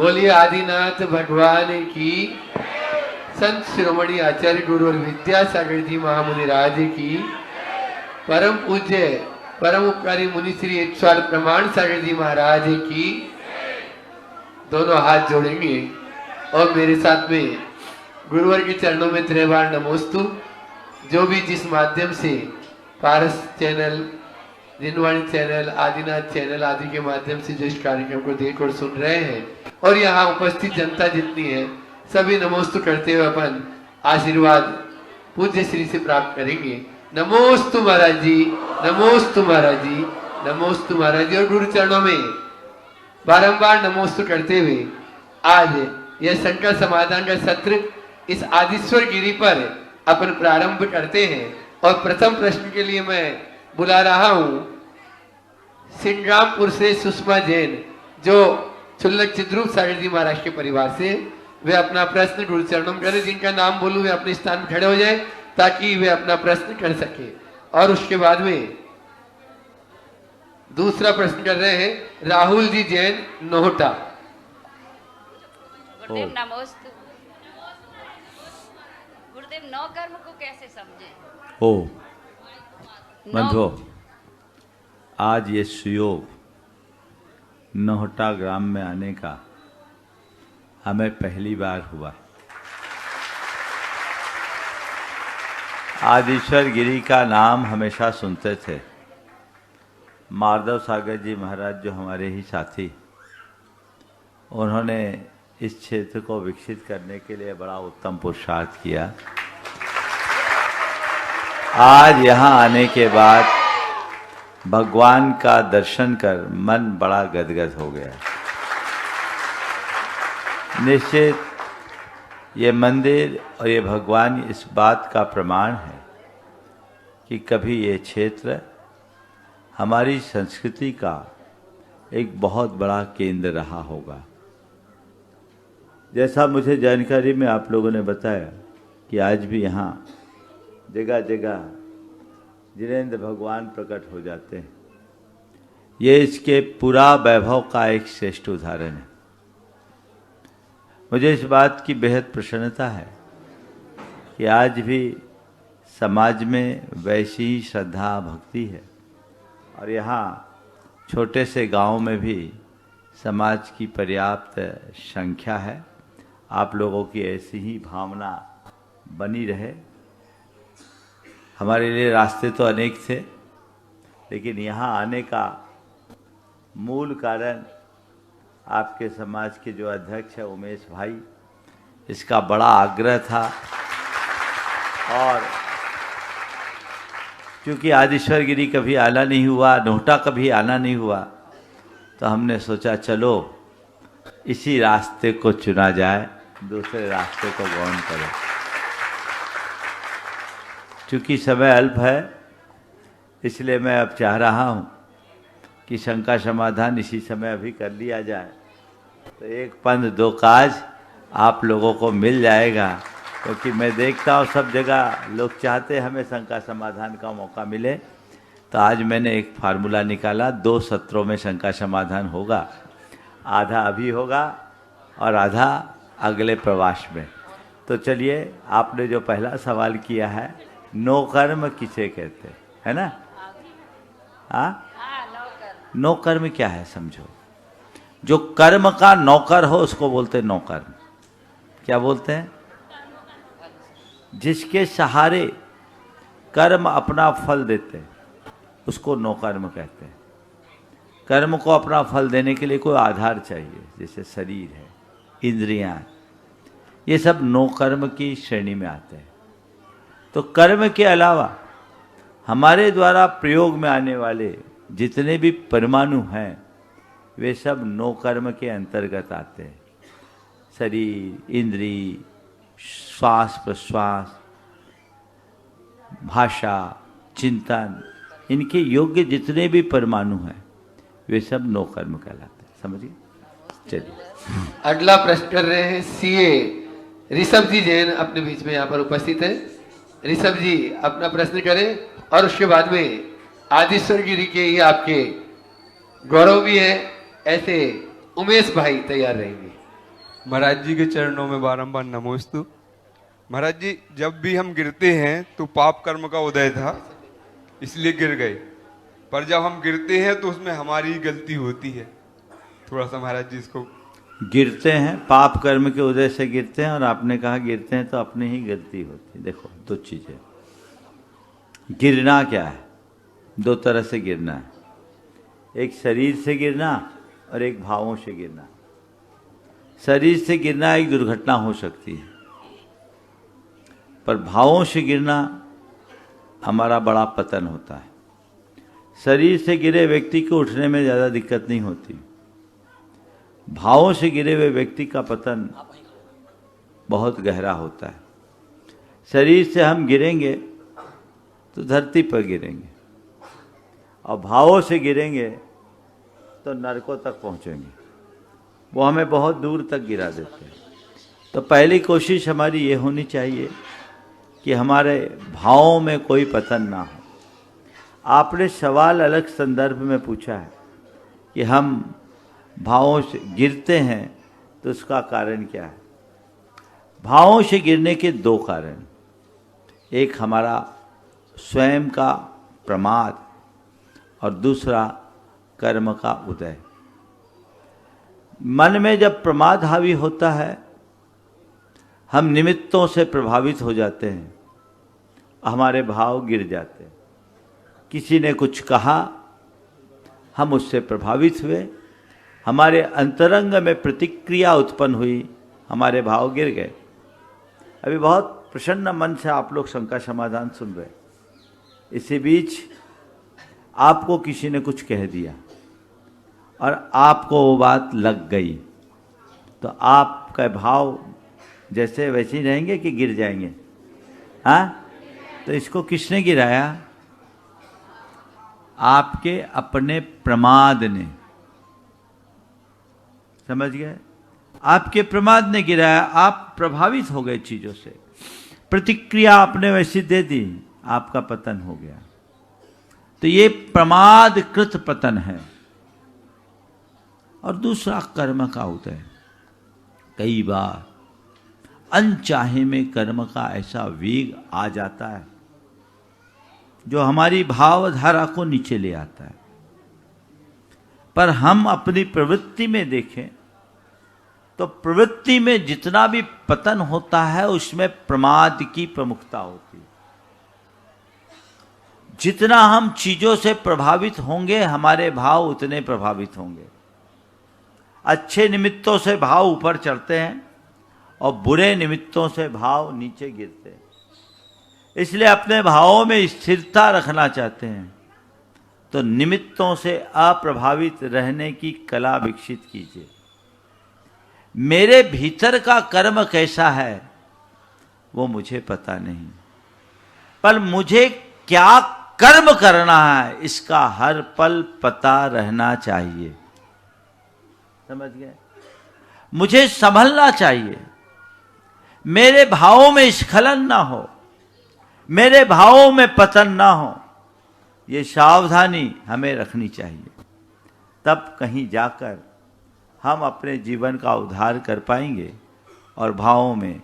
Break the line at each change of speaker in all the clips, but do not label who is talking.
बोलिए आदिनाथ भगवान की, संत शिरोमणि आचार्य गुरु और विद्यासागर जी महामुनि राज की, परम पूज्य परम उपकारी मुनि श्री ईश्वर प्रमाण सागर जी महाराज की। दोनों हाथ जोड़ेंगे और मेरे साथ में गुरुवर के चरणों में 3 बार नमोस्तु। जो भी जिस माध्यम से पारस चैनल, जिनवाणी चैनल, आदिनाथ चैनल आदि के माध्यम से जो इस कार्यक्रम को देख और सुन रहे हैं और यहाँ उपस्थित जनता जितनी है, सभी नमोस्तु करते हुए अपन आशीर्वाद पूज्य श्री से प्राप्त करेंगे। नमोस्तु महाराज जी, नमोस्तु महाराज जी, नमोस्तु महाराज जी। और गुरु चरणों में बारंबार नमोस्तु करते हुए आज यह शंकर समाधान का सत्र इस आदिश्वर गिरी पर अपन प्रारंभ करते हैं। और प्रथम प्रश्न के लिए मैं बुला रहा हूं सिंग्रामपुर से सुषमा जैन, जो चुल्लक चिद्रूप सागर जी महाराज के परिवार से। वे अपना प्रश्न गुरु चरणों में करें। जिनका नाम बोलूं वे अपने स्थान में खड़े हो जाए ताकि वे अपना प्रश्न कर सके। और उसके बाद में दूसरा प्रश्न कर रहे हैं राहुल जी जैन, नोहटा।
गुरुदेव नमोस्तु। गुरुदेव नौ कर्म को कैसे समझे?
ओ बंधुओं, आज ये सुयोग नोहटा ग्राम में आने का हमें पहली बार हुआ। आदिश्वर गिरी का नाम हमेशा सुनते थे। माधव सागर जी महाराज जो हमारे ही साथी, उन्होंने इस क्षेत्र को विकसित करने के लिए बड़ा उत्तम पुरुषार्थ किया। आज यहाँ आने के बाद भगवान का दर्शन कर मन बड़ा गदगद हो गया। निश्चित ये मंदिर और ये भगवान इस बात का प्रमाण है कि कभी ये क्षेत्र हमारी संस्कृति का एक बहुत बड़ा केंद्र रहा होगा। जैसा मुझे जानकारी में आप लोगों ने बताया कि आज भी यहाँ जगह जगह जिनेंद्र भगवान प्रकट हो जाते हैं। ये इसके पूरा वैभव का एक श्रेष्ठ उदाहरण है। मुझे इस बात की बेहद प्रसन्नता है कि आज भी समाज में वैसी ही श्रद्धा भक्ति है और यहाँ छोटे से गांव में भी समाज की पर्याप्त संख्या है। आप लोगों की ऐसी ही भावना बनी रहे। हमारे लिए रास्ते तो अनेक थे, लेकिन यहाँ आने का मूल कारण आपके समाज के जो अध्यक्ष है उमेश भाई, इसका बड़ा आग्रह था। और क्योंकि आदिश्वर गिरी कभी आना नहीं हुआ, नोहटा कभी आना नहीं हुआ, तो हमने सोचा चलो इसी रास्ते को चुना जाए, दूसरे रास्ते को गौण करें। चूँकि समय अल्प है, इसलिए मैं अब चाह रहा हूँ कि शंका समाधान इसी समय अभी कर लिया जाए, तो एक पंथ दो काज आप लोगों को मिल जाएगा। क्योंकि मैं देखता हूँ सब जगह लोग चाहते हमें शंका समाधान का मौका मिले। तो आज मैंने एक फार्मूला निकाला, 2 सत्रों में शंका समाधान होगा। आधा अभी होगा और आधा अगले प्रवास में। तो चलिए, आपने जो पहला सवाल किया है, नो कर्म किसे कहते हैं, है ना? हाँ, नो कर्म क्या है समझो। जो कर्म का नौकर हो उसको बोलते हैं नौकर्म। क्या बोलते हैं? जिसके सहारे कर्म अपना फल देते हैं उसको नौकर्म कहते हैं। कर्म को अपना फल देने के लिए कोई आधार चाहिए, जैसे शरीर है, इंद्रियां, ये सब नौकर्म की श्रेणी में आते हैं। तो कर्म के अलावा हमारे द्वारा प्रयोग में आने वाले जितने भी परमाणु हैं वे सब नो कर्म के अंतर्गत आते हैं। शरीर, इंद्री, श्वास प्रश्वास, भाषा, चिंतन, इनके योग्य जितने भी परमाणु हैं वे सब नो कर्म कहलाते हैं। समझिए। चलिए
अगला प्रश्न कर रहे हैं सीए ऋषभ जी जैन, अपने बीच में यहाँ पर उपस्थित है। ऋषभ जी अपना प्रश्न करें और उसके बाद में आदिश्वर गिरी के ही आपके गौरव भी है, ऐसे उमेश भाई तैयार रहेंगे।
महाराज जी के चरणों में बारंबार नमोस्तु। महाराज जी, जब भी हम गिरते हैं तो पाप कर्म का उदय था, इसलिए गिर गए, पर जब हम गिरते हैं तो उसमें हमारी गलती होती है। थोड़ा सा महाराज जी इसको।
गिरते हैं, पाप कर्म के उदय से गिरते हैं, और आपने कहा गिरते हैं तो अपनी ही गलती होती है। देखो, दो चीजें। गिरना क्या है? दो तरह से गिरना है, एक शरीर से गिरना और एक भावों से गिरना। शरीर से गिरना एक दुर्घटना हो सकती है, पर भावों से गिरना हमारा बड़ा पतन होता है। शरीर से गिरे व्यक्ति को उठने में ज़्यादा दिक्कत नहीं होती, भावों से गिरे हुए व्यक्ति का पतन बहुत गहरा होता है। शरीर से हम गिरेंगे तो धरती पर गिरेंगे, और भावों से गिरेंगे तो नरकों तक पहुंचेंगे। वो हमें बहुत दूर तक गिरा देते हैं। तो पहली कोशिश हमारी ये होनी चाहिए कि हमारे भावों में कोई पतन ना हो। आपने सवाल अलग संदर्भ में पूछा है कि हम भावों से गिरते हैं तो उसका कारण क्या है। भावों से गिरने के दो कारण, एक हमारा स्वयं का प्रमाद और दूसरा कर्म का उदय। मन में जब प्रमाद हावी होता है, हम निमित्तों से प्रभावित हो जाते हैं, हमारे भाव गिर जाते हैं। किसी ने कुछ कहा, हम उससे प्रभावित हुए, हमारे अंतरंग में प्रतिक्रिया उत्पन्न हुई, हमारे भाव गिर गए। अभी बहुत प्रसन्न मन से आप लोग शंका समाधान सुन रहे। इसी बीच आपको किसी ने कुछ कह दिया और आपको वो बात लग गई, तो आपका भाव जैसे वैसे ही रहेंगे कि गिर जाएंगे? हाँ? तो इसको किसने गिराया? आपके अपने प्रमाद ने। समझ गए? आपके प्रमाद ने गिराया। आप प्रभावित हो गए चीजों से, प्रतिक्रिया आपने वैसी दे दी, आपका पतन हो गया। तो ये प्रमादकृत पतन है। और दूसरा कर्म का उदय। कई बार अनचाहे में कर्म का ऐसा वेग आ जाता है जो हमारी भावधारा को नीचे ले आता है। पर हम अपनी प्रवृत्ति में देखें तो प्रवृत्ति में जितना भी पतन होता है उसमें प्रमाद की प्रमुखता होती है। जितना हम चीजों से प्रभावित होंगे, हमारे भाव उतने प्रभावित होंगे। अच्छे निमित्तों से भाव ऊपर चढ़ते हैं और बुरे निमित्तों से भाव नीचे गिरते हैं। इसलिए अपने भावों में स्थिरता रखना चाहते हैं तो निमित्तों से अप्रभावित रहने की कला विकसित कीजिए। मेरे भीतर का कर्म कैसा है वो मुझे पता नहीं, पर मुझे क्या कर्म करना है इसका हर पल पता रहना चाहिए। समझ गए? मुझे संभलना चाहिए, मेरे भावों में स्खलन ना हो, मेरे भावों में पतन ना हो। ये सावधानी हमें रखनी चाहिए, तब कहीं जाकर हम अपने जीवन का उद्धार कर पाएंगे और भावों में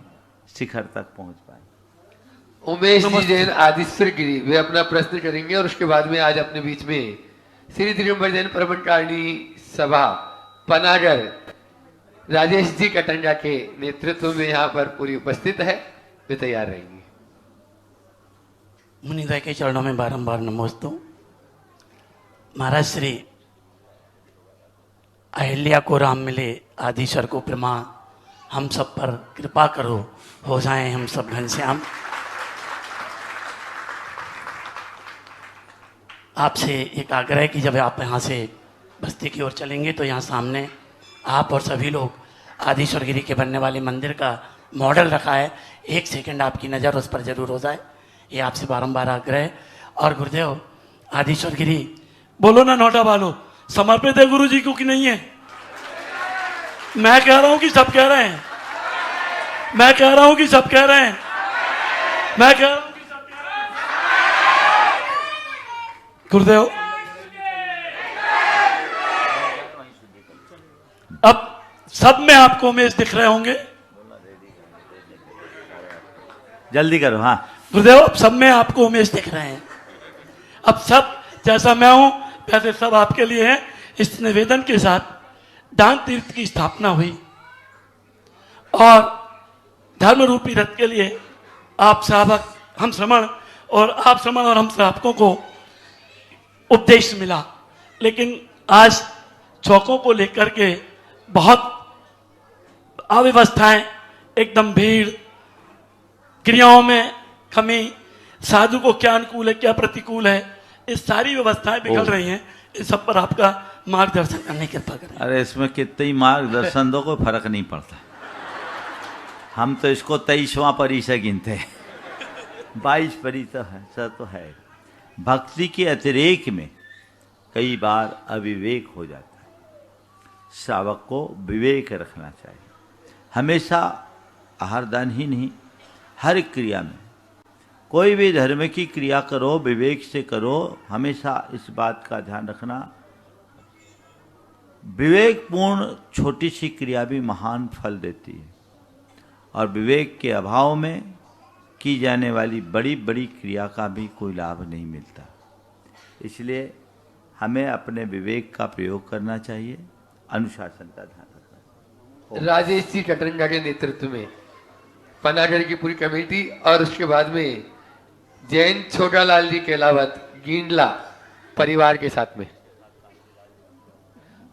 शिखर तक पहुंच पाएंगे।
उमेश जी जैन आदिश्वर गिरी, वे अपना प्रश्न करेंगे और उसके बाद में आज अपने बीच में श्री दिगंबर जैन प्रबंधकारिणी सभा पनागर राजेश जी कटंगा के नेतृत्व में यहाँ पर पूरी उपस्थित है, वे तैयार रहेंगी।
मुनिद्वय के चरणों में बारंबार नमोस्तु। महाराज श्री अहिल्या को राम मिले, आदिशर को प्रमा, हम सब पर कृपा करो, हो जाएं हम सब घनश्याम। आपसे एक आग्रह कि जब आप यहाँ से बस्ती की ओर चलेंगे तो यहाँ सामने आप और सभी लोग आदिश्वर गिरी के बनने वाले मंदिर का मॉडल रखा है, एक सेकंड आपकी नज़र उस पर जरूर हो जाए, ये आपसे बारंबार आग्रह। और गुरुदेव आदिश्वर गिरी बोलो ना, नोटा वालो समर्पित है गुरु जी को कि नहीं है? मैं कह रहा हूं कि सब कह रहे हैं, मैं कह रहा हूं कि सब कह रहे हैं, मैं कह रहा हूं कि सब कह रहे हैं। गुरुदेव अब सब में आपको उमेश दिख रहे होंगे।
जल्दी करो। हाँ,
गुरुदेव अब सब में आपको उमेश दिख रहे हैं। अब सब जैसा मैं हूं वैसे सब आपके लिए हैं। इस निवेदन के साथ दान तीर्थ की स्थापना हुई और धर्म रूपी रथ के लिए आप श्रावक हम श्रमण और आप श्रमण और हम श्रावकों को उपदेश मिला। लेकिन आज चौकों को लेकर के बहुत अव्यवस्थाएं, एकदम भीड़, क्रियाओं में कमी, साधु को क्या अनुकूल है क्या प्रतिकूल है, ये सारी व्यवस्थाएं बिगड़ रही हैं। इस सब पर आपका मार्गदर्शन करने की कृपा करें।
अरे इसमें कितने ही मार्गदर्शन दो कोई फर्क नहीं पड़ता। हम तो इसको 23वां परिचय गिनते हैं। 22 परिचय है, सब तो है। भक्ति के अतिरेक में कई बार अविवेक हो जाता है। श्रावक को विवेक रखना चाहिए। हमेशा आहार दान ही नहीं, हर क्रिया में, कोई भी धर्म की क्रिया करो विवेक से करो। हमेशा इस बात का ध्यान रखना, विवेकपूर्ण छोटी सी क्रिया भी महान फल देती है और विवेक के अभाव में की जाने वाली बड़ी बड़ी क्रिया का भी कोई लाभ नहीं मिलता। इसलिए हमें अपने विवेक का प्रयोग करना चाहिए, अनुशासन का ध्यान रखना चाहिए।
राजेश जी कटरंगा के नेतृत्व में पनागढ़ की पूरी कमेटी और उसके बाद में जैन छोटालाल जी केलावत गींडला परिवार के साथ में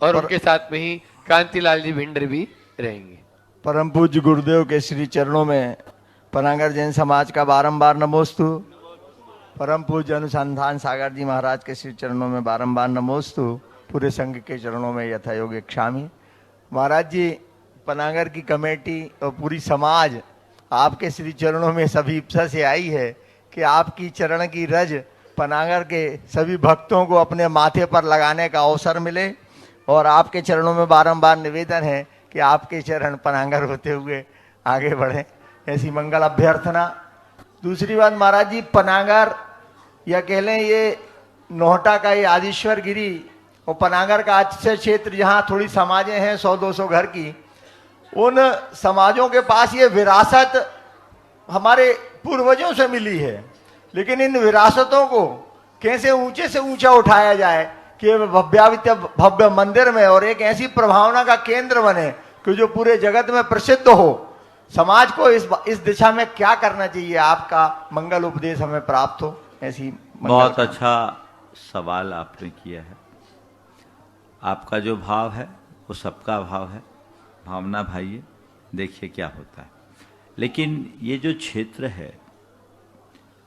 और उनके साथ में ही कांतिलाल जी भिंडर भी रहेंगे।
परम पूज्य गुरुदेव के श्री चरणों में पनागढ़ जैन समाज का बारंबार नमोस्तु। परम पूज्य अनुसंधान सागर जी महाराज के श्री चरणों में बारंबार नमोस्तु। पूरे संघ के चरणों में यथायोग्य क्षामी। महाराज जी, पनागढ़ की कमेटी और पूरी समाज आपके श्री चरणों में सभी इच्छा से आई है कि आपकी चरण की रज पनागढ़ के सभी भक्तों को अपने माथे पर लगाने का अवसर मिले और आपके चरणों में बारंबार निवेदन है कि आपके चरण पनागढ़ होते हुए आगे बढ़े, ऐसी मंगल अभ्यर्थना। दूसरी बात महाराज जी, पनागढ़ या कह लें ये नोहटा का ये आदिश्वर गिरी और पनागढ़ का अच्छे क्षेत्र जहाँ थोड़ी समाजें हैं 100-200 घर की, उन समाजों के पास ये विरासत हमारे पूर्वजों से मिली है। लेकिन इन विरासतों को कैसे ऊंचे से ऊंचा उठाया जाए कि भव्यावित भव्य मंदिर में और एक ऐसी प्रभावना का केंद्र बने कि जो पूरे जगत में प्रसिद्ध हो। समाज को इस दिशा में क्या करना चाहिए, आपका मंगल उपदेश हमें प्राप्त हो, ऐसी
बहुत अच्छा सवाल आपने किया है। आपका जो भाव है वो सबका भाव है, भावना भाइये, देखिए क्या होता है। लेकिन ये जो क्षेत्र है,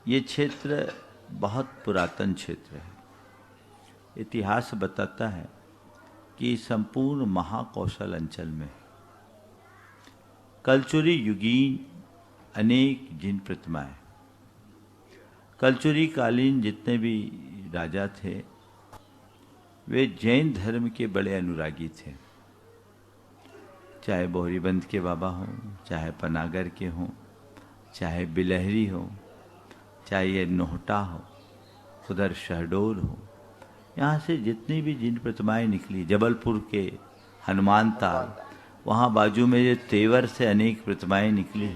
ये क्षेत्र बहुत पुरातन क्षेत्र है। इतिहास बताता है कि संपूर्ण महाकौशल अंचल में कलचुरी युगीन अनेक जिन प्रतिमाएं, कलचुरी कालीन जितने भी राजा थे वे जैन धर्म के बड़े अनुरागी थे। चाहे बोहरीबंद के बाबा हों, चाहे पनागढ़ के हों, चाहे बिलहरी हो, चाहे ये नोहटा हो, उधर शहडोल हो, यहाँ से जितनी भी जिन प्रतिमाएं निकली, जबलपुर के हनुमान ताल, वहाँ बाजू में ये तेवर से अनेक प्रतिमाएं निकली।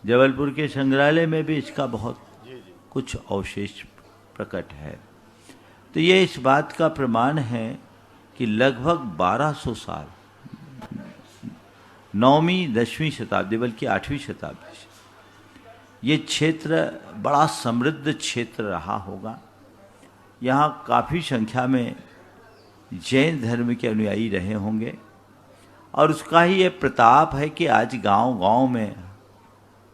जबलपुर के संग्रहालय में भी इसका बहुत कुछ अवशेष प्रकट है। तो ये इस बात का प्रमाण है कि लगभग 1200 साल, 9वीं 10वीं शताब्दी बल्कि 8वीं शताब्दी से ये क्षेत्र बड़ा समृद्ध क्षेत्र रहा होगा। यहाँ काफ़ी संख्या में जैन धर्म के अनुयायी रहे होंगे और उसका ही ये प्रताप है कि आज गांव-गांव में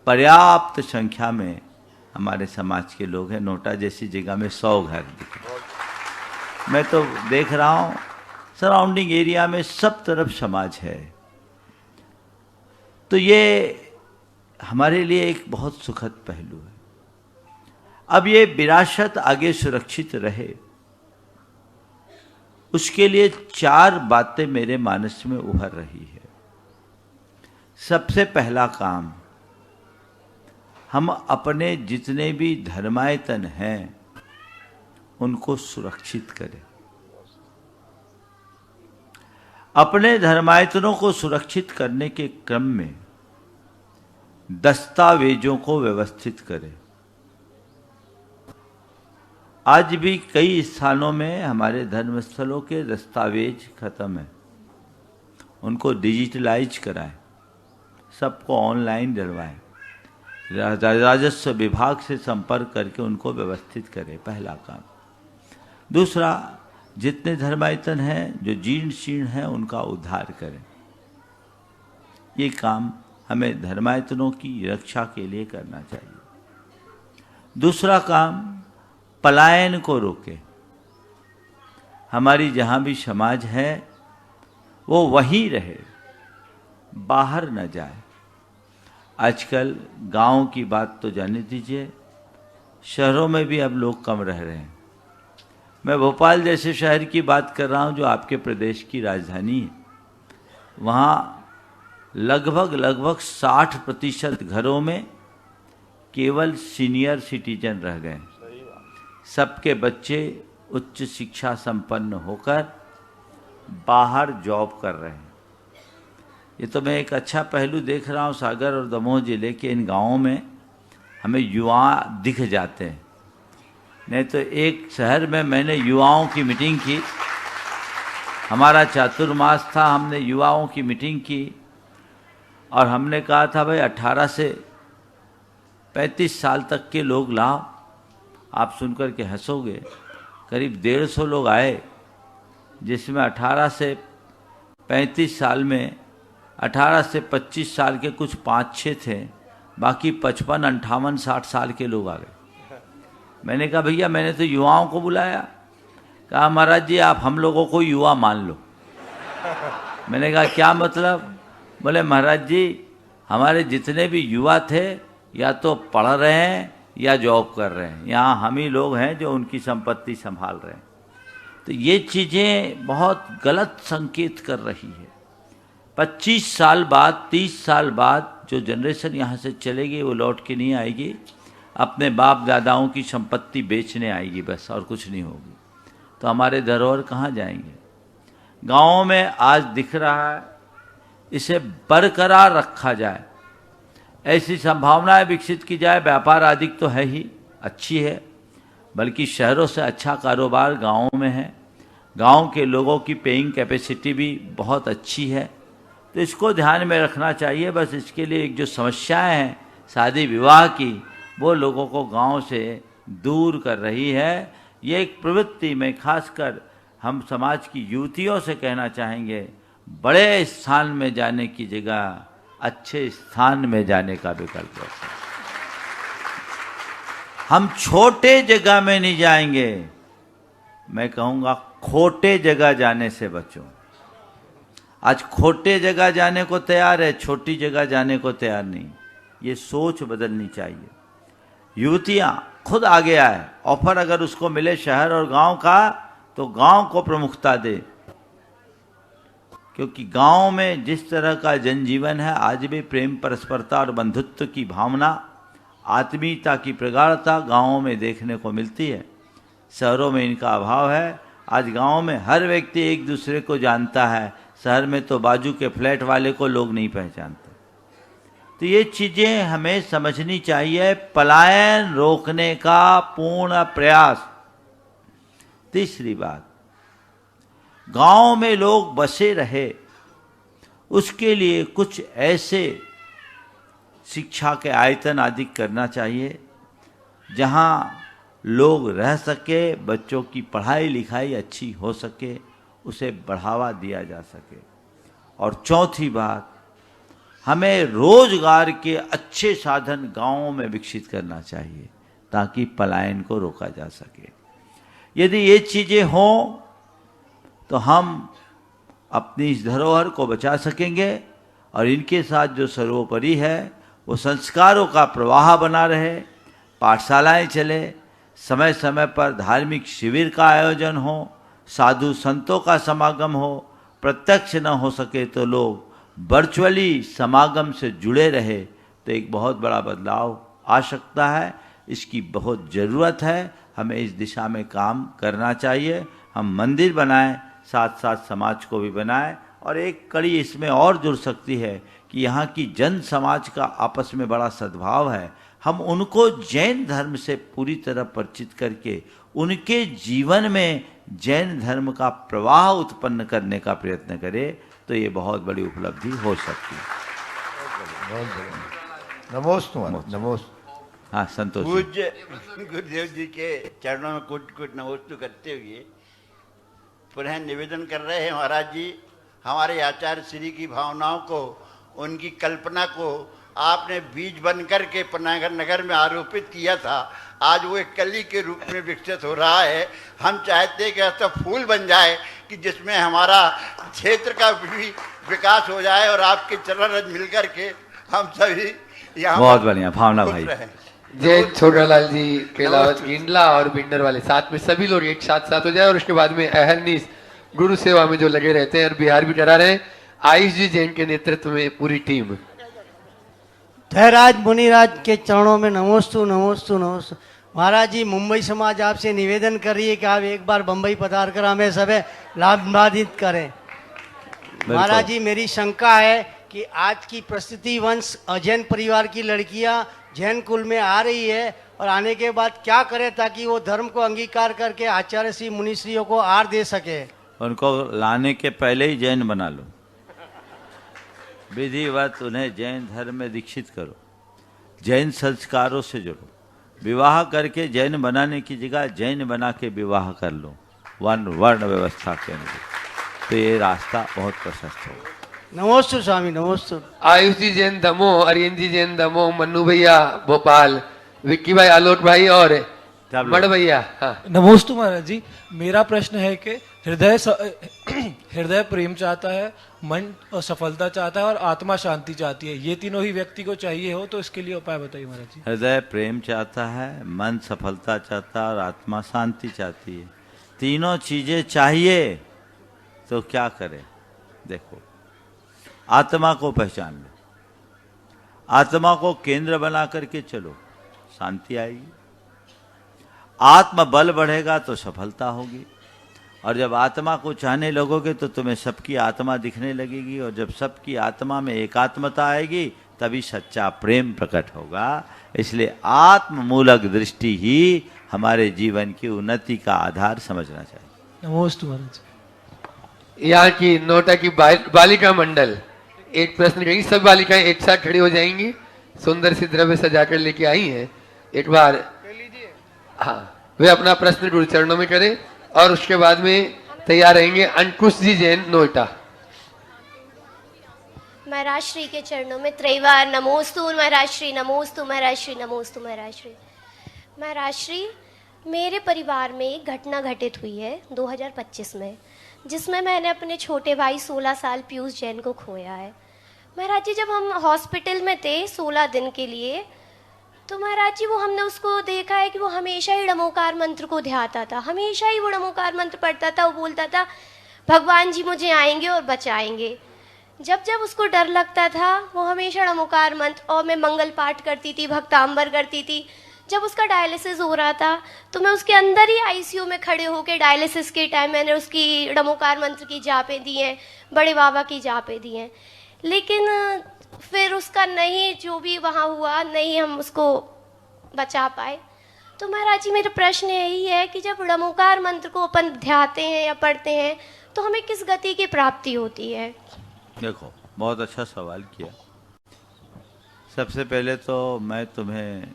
पर्याप्त संख्या में हमारे समाज के लोग हैं। नोटा जैसी जगह में 100 घर दिखे। मैं तो देख रहा हूँ सराउंडिंग एरिया में सब तरफ समाज है। तो ये हमारे लिए एक बहुत सुखद पहलू है। अब ये विरासत आगे सुरक्षित रहे, उसके लिए 4 बातें मेरे मानस में उभर रही है। सबसे पहला काम, हम अपने जितने भी धर्मायतन हैं उनको सुरक्षित करें। अपने धर्मायतनों को सुरक्षित करने के क्रम में दस्तावेजों को व्यवस्थित करें। आज भी कई स्थानों में हमारे धर्मस्थलों के दस्तावेज खत्म है, उनको डिजिटलाइज कराएं, सबको ऑनलाइन डलवाएं, राजस्व विभाग से संपर्क करके उनको व्यवस्थित करें, पहला काम। दूसरा, जितने धर्मायतन हैं जो जीर्ण शीर्ण हैं उनका उद्धार करें। ये काम हमें धर्मायतनों की रक्षा के लिए करना चाहिए। दूसरा काम, पलायन को रोके। हमारी जहाँ भी समाज है वो वहीं रहे, बाहर न जाए। आजकल गांव की बात तो जाने दीजिए, शहरों में भी अब लोग कम रह रहे हैं। मैं भोपाल जैसे शहर की बात कर रहा हूं जो आपके प्रदेश की राजधानी है। वहाँ लगभग 60% घरों में केवल सीनियर सिटीजन रह गए। सबके बच्चे उच्च शिक्षा संपन्न होकर बाहर जॉब कर रहे हैं। ये तो मैं एक अच्छा पहलू देख रहा हूँ। सागर और दमोह जिले के इन गांवों में हमें युवा दिख जाते हैं। नहीं तो एक शहर में मैंने युवाओं की मीटिंग की, हमारा चातुर्मास था, हमने युवाओं की मीटिंग की और हमने कहा था भाई 18 से 35 साल तक के लोग लाओ। आप सुनकर के हंसोगे, करीब 150 लोग आए, जिसमें 18 से 35 साल में 18 से 25 साल के कुछ 5-6 थे, बाकी 55, 58, 60 साल के लोग आ गए। मैंने कहा भैया मैंने तो युवाओं को बुलाया। कहा महाराज जी आप हम लोगों को युवा मान लो। मैंने कहा क्या मतलब? बोले महाराज जी हमारे जितने भी युवा थे या तो पढ़ रहे हैं या जॉब कर रहे हैं, यहाँ हम ही लोग हैं जो उनकी संपत्ति संभाल रहे हैं। तो ये चीज़ें बहुत गलत संकेत कर रही है। 25 साल बाद 30 साल बाद जो जनरेशन यहाँ से चलेगी वो लौट के नहीं आएगी, अपने बाप दादाओं की संपत्ति बेचने आएगी बस, और कुछ नहीं होगी। तो हमारे धरोहर कहाँ जाएंगे? गाँवों में आज दिख रहा है, इसे बरकरार रखा जाए, ऐसी संभावनाएं विकसित की जाए। व्यापार आदि तो है ही, अच्छी है, बल्कि शहरों से अच्छा कारोबार गाँवों में है। गाँव के लोगों की पेइंग कैपेसिटी भी बहुत अच्छी है, तो इसको ध्यान में रखना चाहिए। बस इसके लिए एक जो समस्याएं हैं शादी विवाह की, वो लोगों को गांव से दूर कर रही है। ये एक प्रवृत्ति में खासकर हम समाज की युवतियों से कहना चाहेंगे, बड़े स्थान में जाने की जगह अच्छे स्थान में जाने का विकल्प रखें। हम छोटे जगह में नहीं जाएंगे, मैं कहूँगा खोटे जगह जाने से बचो। आज खोटे जगह जाने को तैयार है, छोटी जगह जाने को तैयार नहीं। ये सोच बदलनी चाहिए। युवतियां खुद आगे आए, ऑफर अगर उसको मिले शहर और गांव का तो गांव को प्रमुखता दे, क्योंकि गांव में जिस तरह का जनजीवन है आज भी प्रेम परस्परता और बंधुत्व की भावना, आत्मीयता की प्रगाढ़ता गांवों में देखने को मिलती है। शहरों में इनका अभाव है। आज गांव में हर व्यक्ति एक दूसरे को जानता है, शहर में तो बाजू के फ्लैट वाले को लोग नहीं पहचानते। तो ये चीजें हमें समझनी चाहिए। पलायन रोकने का पूर्ण प्रयास। तीसरी बात, गांव में लोग बसे रहे, उसके लिए कुछ ऐसे शिक्षा के आयतन आदि करना चाहिए जहां लोग रह सके, बच्चों की पढ़ाई लिखाई अच्छी हो सके, उसे बढ़ावा दिया जा सके। और चौथी बात, हमें रोजगार के अच्छे साधन गांवों में विकसित करना चाहिए ताकि पलायन को रोका जा सके। यदि ये चीजें हों तो हम अपनी इस धरोहर को बचा सकेंगे और इनके साथ जो सर्वोपरि है वो संस्कारों का प्रवाह बना रहे। पाठशालाएं चले, समय समय पर धार्मिक शिविर का आयोजन हो, साधु संतों का समागम हो, प्रत्यक्ष न हो सके तो लोग वर्चुअली समागम से जुड़े रहे, तो एक बहुत बड़ा बदलाव आ सकता है। इसकी बहुत ज़रूरत है। हमें इस दिशा में काम करना चाहिए। हम मंदिर बनाएं, साथ साथ समाज को भी बनाएं और एक कड़ी इसमें और जुड़ सकती है कि यहाँ की जन समाज का आपस में बड़ा सद्भाव है। हम उनको जैन धर्म से पूरी तरह परिचित करके उनके जीवन में जैन धर्म का प्रवाह उत्पन्न करने का प्रयत्न करें तो ये बहुत बड़ी उपलब्धि हो सकती है।
नमोस्तु नमोस्तु।
हाँ संतोष जी।
पूज्य गुरुदेव जी के चरणों में कुछ कुछ नमोस्तु करते हुए पुनः निवेदन कर रहे हैं महाराज जी, हमारे आचार्य श्री की भावनाओं को, उनकी कल्पना को आपने बीज बन करके पन्नागर नगर में आरोपित किया था। आज वो एक कली के रूप में विकसित हो रहा है। हम चाहते हैं कि ऐसा फूल बन जाए कि जिसमें हमारा क्षेत्र का भी विकास हो जाए और आपके चरण रज मिल करके हम सभी यहाँ
बहुत बढ़िया भावना
खुश
भाई।
रहें।
जैन छोटालाल जी के अलावा गिंडला और बिंडर वाले साथ में सभी लोग एक साथ साथ हो जाए और उसके बाद में अहरनीस गुरु सेवा में जो लगे रहते हैं और बिहार भी करा रहे हैं, आयुष जी जैन के नेतृत्व में पूरी टीम।
धैराज मुनिराज के चरणों में नमोस्तु नमोस्तु नमोस्तु। महाराज जी, मुंबई समाज आपसे निवेदन कर रही है कि आप एक बार बंबई पधार कर हमें सब लाभान्वित करें। महाराज जी, मेरी शंका है कि आज की प्रस्तुति वंश अजैन परिवार की लड़कियां जैन कुल में आ रही है और आने के बाद क्या करें ताकि वो धर्म को अंगीकार करके आचार्य श्री मुनिश्रियों को आर दे सके।
उनको लाने के पहले ही जैन बना लो, विधिवत उन्हें जैन धर्म में दीक्षित करो, जैन संस्कारों से जोड़ो, विवाह करके जैन बनाने की जगह जैन बना के विवाह कर लो वर्ण व्यवस्था के अनुरूप, तो ये रास्ता बहुत प्रशस्त होगा।
नमोस्तु स्वामी नमोस्तु।
आयुष जी जैन दमोह, अरियन जी जैन दमोह, मन्नू भैया भोपाल, विक्की भाई, आलोक भाई और बड़ भैया। हाँ
नमोस्तु महाराज जी, मेरा प्रश्न है कि हृदय प्रेम चाहता है, मन सफलता चाहता है और आत्मा शांति चाहती है, ये तीनों ही व्यक्ति को चाहिए हो तो इसके लिए उपाय बताइए महाराज जी।
हृदय प्रेम चाहता है, मन सफलता चाहता है और आत्मा शांति चाहती है। तीनों चीजें चाहिए तो क्या करें? देखो, आत्मा को पहचान लो, आत्मा को केंद्र बना करके चलो, शांति आएगी। आत्म बल बढ़ेगा तो सफलता होगी, और जब आत्मा को चाहने लगोगे तो तुम्हें सबकी आत्मा दिखने लगेगी, और जब सबकी आत्मा में एकात्मता आएगी तभी सच्चा प्रेम प्रकट होगा। इसलिए आत्म मूलक दृष्टि ही हमारे जीवन की उन्नति का आधार समझना चाहिए।
नमोस्तु महाराज।
यहाँ की नोटा की बालिका मंडल एक प्रश्न करेंगी, सब बालिकाएं एक साथ खड़ी हो जाएंगी, सुंदर सी द्रव्य सजाकर लेके आई हैं। एक बार हाँ, वे अपना प्रश्न गुरु चरणों में करें और उसके बाद में तैयार रहेंगे अंकुश जी जैन नोएटा।
महाराज श्री के चरणों में त्रैवार नमोस्तु महाराज श्री, नमोस्तु महाराज श्री, नमोस्तु महाराज श्री। महाराज श्री, मेरे परिवार में एक घटना घटित हुई है 2025 में, जिसमें मैंने अपने छोटे भाई 16 साल पीयूष जैन को खोया है। महाराज जी, जब हम हॉस्पिटल में थे 16 दिन के लिए, तो महाराज जी वो हमने उसको देखा है कि वो हमेशा ही डमोकार मंत्र को ध्याता था, हमेशा ही वो डमोकार मंत्र पढ़ता था। वो बोलता था भगवान जी मुझे आएंगे और बचाएंगे। जब जब उसको डर लगता था वो हमेशा डमोकार मंत्र, और मैं मंगल पाठ करती थी, भक्तांबर करती थी। जब उसका डायलिसिस हो रहा था तो मैं उसके अंदर ही आईसीयू में खड़े होकर डायलिसिस के टाइम मैंने उसकी डमोकार मंत्र की जापें दी हैं, बड़े बाबा की जापें दी हैं। लेकिन फिर उसका नहीं, जो भी वहाँ हुआ नहीं, हम उसको बचा पाए। तो महाराज जी, मेरा प्रश्न यही है कि जब डमोकार मंत्र को अपन ध्याते हैं या पढ़ते हैं तो हमें किस गति की प्राप्ति होती है?
देखो, बहुत अच्छा सवाल किया। सबसे पहले तो मैं तुम्हें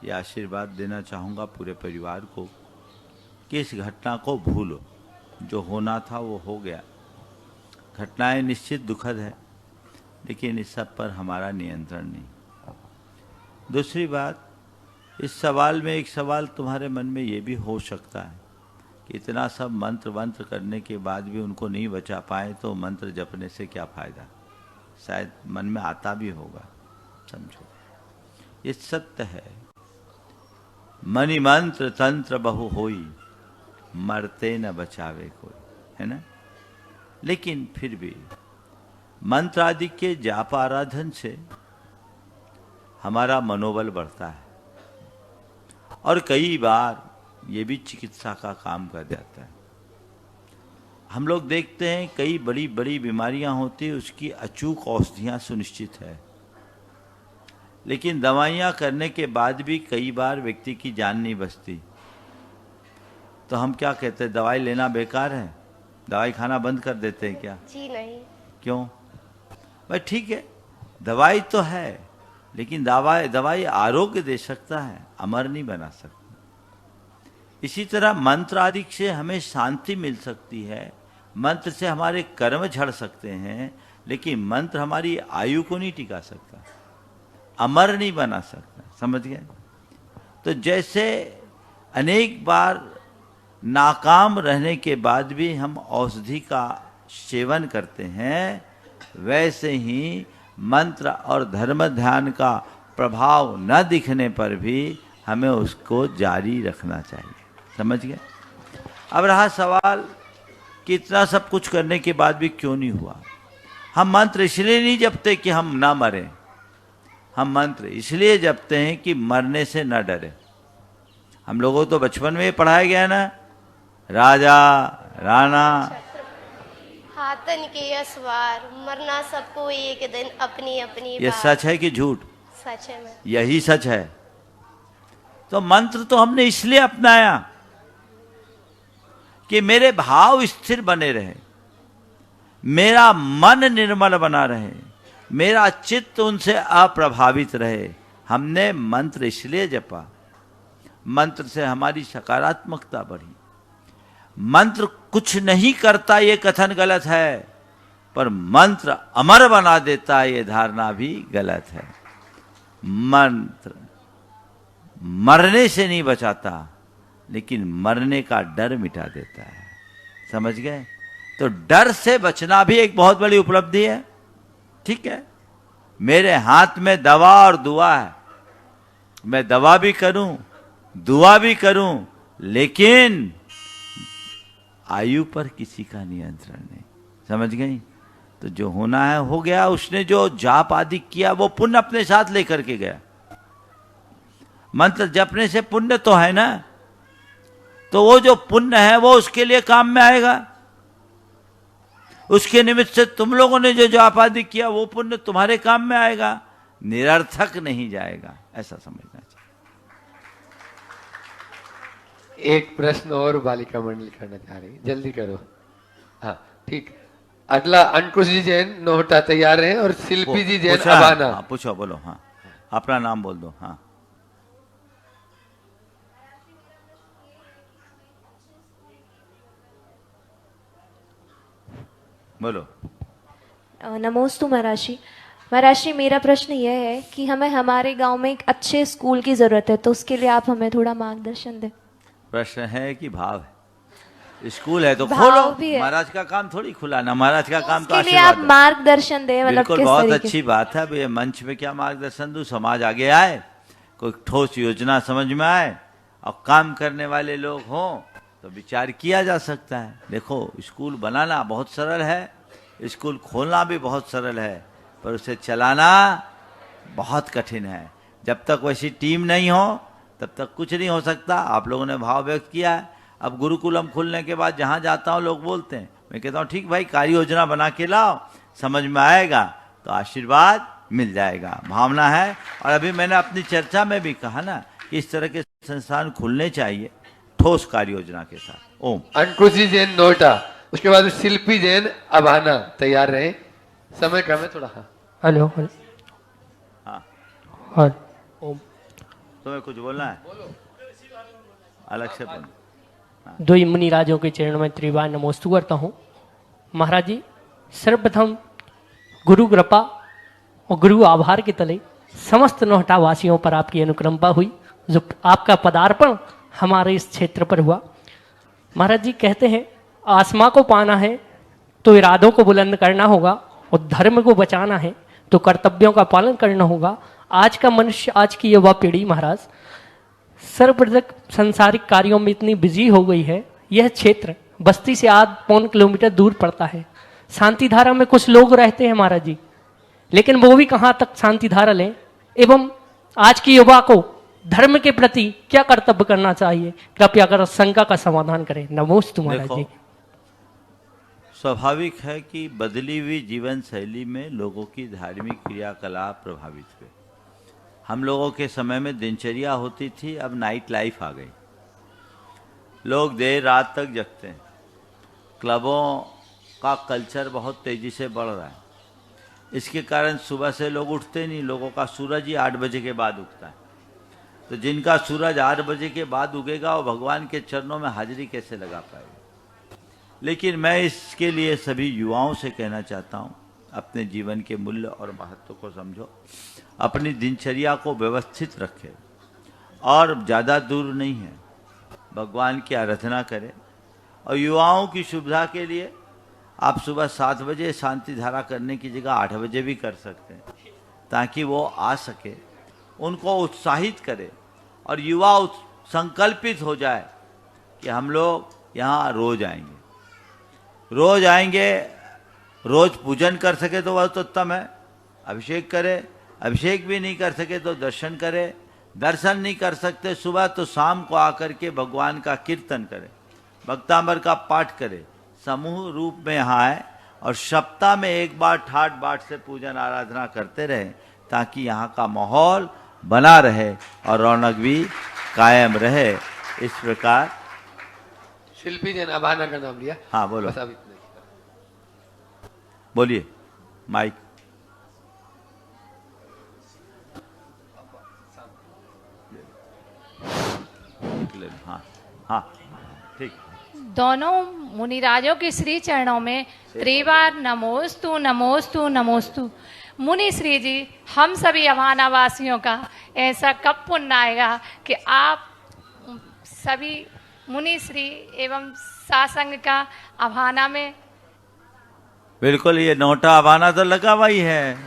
ये आशीर्वाद देना चाहूँगा पूरे परिवार को कि इस घटना को भूलो। जो होना था वो हो गया। घटनाएं निश्चित दुखद है, लेकिन इस सब पर हमारा नियंत्रण नहीं। दूसरी बात, इस सवाल में एक सवाल तुम्हारे मन में ये भी हो सकता है कि इतना सब मंत्र वंत्र करने के बाद भी उनको नहीं बचा पाए तो मंत्र जपने से क्या फ़ायदा, शायद मन में आता भी होगा। समझो, ये सत्य है। मणि मंत्र तंत्र बहु होई, मरते न बचावे कोई, है ना। लेकिन फिर भी मंत्र आदि के जाप आराधन से हमारा मनोबल बढ़ता है, और कई बार ये भी चिकित्सा का काम कर जाता है। हम लोग देखते हैं कई बड़ी बड़ी बीमारियां होती हैं, उसकी अचूक औषधियां सुनिश्चित है, लेकिन दवाइयां करने के बाद भी कई बार व्यक्ति की जान नहीं बचती। तो हम क्या कहते हैं, दवाई लेना बेकार है, दवाई खाना बंद कर देते हैं क्या?
जी नहीं।
क्यों भाई? ठीक है, दवाई तो है, लेकिन दवाई आरोग्य दे सकता है, अमर नहीं बना सकता। इसी तरह मंत्र आदि से हमें शांति मिल सकती है, मंत्र से हमारे कर्म झड़ सकते हैं, लेकिन मंत्र हमारी आयु को नहीं टिका सकता, अमर नहीं बना सकता। समझ गए? तो जैसे अनेक बार नाकाम रहने के बाद भी हम औषधि का सेवन करते हैं, वैसे ही मंत्र और धर्म ध्यान का प्रभाव न दिखने पर भी हमें उसको जारी रखना चाहिए। समझ गए? अब रहा सवाल कि इतना सब कुछ करने के बाद भी क्यों नहीं हुआ। हम मंत्र इसलिए नहीं जपते कि हम ना मरें, हम मंत्र इसलिए जपते हैं कि मरने से न डरे। हम लोगों तो बचपन में पढ़ाया गया ना, राजा राणा
हाथन के असवार, मरना सबको एक दिन अपनी अपनी
ये
बार।
सच है कि झूठ?
सच है मैं।
यही सच है। तो मंत्र तो हमने इसलिए अपनाया कि मेरे भाव स्थिर बने रहे, मेरा मन निर्मल बना रहे, मेरा चित्त उनसे अप्रभावित रहे। हमने मंत्र इसलिए जपा, मंत्र से हमारी सकारात्मकता बढ़ी। मंत्र कुछ नहीं करता ये कथन गलत है, पर मंत्र अमर बना देता ये धारणा भी गलत है। मंत्र मरने से नहीं बचाता, लेकिन मरने का डर मिटा देता है। समझ गए? तो डर से बचना भी एक बहुत बड़ी उपलब्धि है। ठीक है, मेरे हाथ में दवा और दुआ है, मैं दवा भी करूं दुआ भी करूं, लेकिन आयु पर किसी का नियंत्रण नहीं। समझ गई? तो जो होना है हो गया। उसने जो जाप आदि किया वो पुण्य अपने साथ लेकर के गया। मंत्र जपने से पुण्य तो है ना, तो वो जो पुण्य है वो उसके लिए काम में आएगा। उसके निमित्त से तुम लोगों ने जो जाप आदि किया वो पुण्य तुम्हारे काम में आएगा, निरर्थक नहीं जाएगा। ऐसा समझना चाहिए।
एक प्रश्न और बालिका मंडली करना चाह रही, जल्दी करो। हाँ ठीक। अगला अंकुश जी जैन नोहटा तैयार हैं और शिल्पी जी जैन
पूछा है?
अबाना।
हाँ, पूछो, बोलो। हाँ, अपना नाम बोल दो। हाँ, बोलो।
नमोस्तु महर्षि। महर्षि, मेरा प्रश्न यह है कि हमें हमारे गांव में एक अच्छे स्कूल की जरूरत है, तो उसके लिए आप हमें थोड़ा मार्गदर्शन दें।
प्रश्न है कि भाव है? स्कूल है तो
भाव
खोलो।
भी है।
महाराज का काम थोड़ी खुलाना, महाराज का काम तो
उसके लिए आप
आशीर्वाद है।
मार्गदर्शन दें, मतलब
बिल्कुल,
किस
बहुत
तरीके
अच्छी बात है। अब ये मंच में क्या मार्गदर्शन दूं? समाज आगे आए, कोई ठोस योजना समझ में आए और काम करने वाले लोग हों तो विचार किया जा सकता है। देखो, स्कूल बनाना बहुत सरल है, स्कूल खोलना भी बहुत सरल है, पर उसे चलाना बहुत कठिन है। जब तक वैसी टीम नहीं हो तब तक कुछ नहीं हो सकता। आप लोगों ने भाव व्यक्त किया है। अब गुरुकुलम खुलने के बाद जहाँ जाता हूँ लोग बोलते हैं, मैं कहता हूँ ठीक भाई, कार्य योजना बना के लाओ, समझ में आएगा तो आशीर्वाद मिल जाएगा। भावना है। और अभी मैंने अपनी चर्चा में भी कहा ना कि इस तरह के संस्थान खुलने चाहिए ठोस कार्य योजना के साथ। ओम।
अंकुश जी जैन नोहटा, उसके बाद शिल्पी जैन अबाना तैयार रहे। समय कम है थोड़ा। हाँ
हेलो।
हाँ,
हाँ। ओम।
तुम्हें कुछ बोलना है? अलग से बोलो।
दो मुनि राजों के चरणों में त्रिवार नमोस्तु करता हूँ। महाराज जी, सर्वप्रथम गुरु कृपा और गुरु आभार के तले समस्त नोहटा वासियों पर आपकी अनुकंपा हुई, जो आपका पदार्पण हमारे इस क्षेत्र पर हुआ। महाराज जी कहते हैं, आसमां को पाना है तो इरादों को बुलंद करना होगा, और धर्म को बचाना है तो कर्तव्यों का पालन करना होगा। आज का मनुष्य, आज की युवा पीढ़ी महाराज सर्वप्रथम सांसारिक कार्यों में इतनी बिजी हो गई है। यह क्षेत्र बस्ती से आध पौन किलोमीटर दूर पड़ता है। शांतिधारा में कुछ लोग रहते हैं महाराज जी, लेकिन वो भी कहाँ तक शांतिधारा लें। एवं आज की युवा को धर्म के प्रति क्या कर्तव्य करना चाहिए, कृपया कर शंका का समाधान करें। नमोस्तु महाराज जी।
स्वाभाविक है कि बदली हुई जीवन शैली में लोगों की धार्मिक क्रियाकलाप प्रभावित हुए। हम लोगों के समय में दिनचर्या होती थी, अब नाइट लाइफ आ गई। लोग देर रात तक जगते हैं। क्लबों का कल्चर बहुत तेजी से बढ़ रहा है। इसके कारण सुबह से लोग उठते नहीं। लोगों का सूरज ही 8 बजे के बाद उगता है। तो जिनका सूरज 8 बजे के बाद उगेगा वो भगवान के चरणों में हाजिरी कैसे लगा पाएगा। लेकिन मैं इसके लिए सभी युवाओं से कहना चाहता हूँ, अपने जीवन के मूल्य और महत्व को समझो, अपनी दिनचर्या को व्यवस्थित रखें और ज़्यादा दूर नहीं है, भगवान की आराधना करें। और युवाओं की सुविधा के लिए आप सुबह 7 बजे शांति धारा करने की जगह 8 बजे भी कर सकते हैं, ताकि वो आ सके, उनको उत्साहित करें और युवा संकल्पित हो जाए कि हम लोग यहाँ रोज आएंगे, रोज पूजन कर सके तो वह तो उत्तम है, अभिषेक करे, अभिषेक भी नहीं कर सके तो दर्शन करे, दर्शन नहीं कर सकते सुबह तो शाम को आकर के भगवान का कीर्तन करे, भक्तामृत का पाठ करे, समूह रूप में यहाँ आए और सप्ताह में एक बार ठाट बाट से पूजन आराधना करते रहे, ताकि यहाँ का माहौल बना रहे और रौनक भी कायम रहे। इस प्रकार
शिल्पी जी ने अभाना का नाम लिया।
हाँ बोलो,
बस अब इतना ही।
बोलिए माइक। हाँ हाँ ठीक।
दोनों मुनिराजों के श्री चरणों में त्रिवार नमोस्तु नमोस्तु नमोस्तु। मुनि श्री जी, हम सभी अभाना वासियों का ऐसा कब पुण्य आएगा कि आप सभी मुनि श्री एवं सासंग का अभाना में।
बिल्कुल, ये नोटा अभाना तो लगा हुआ ही है।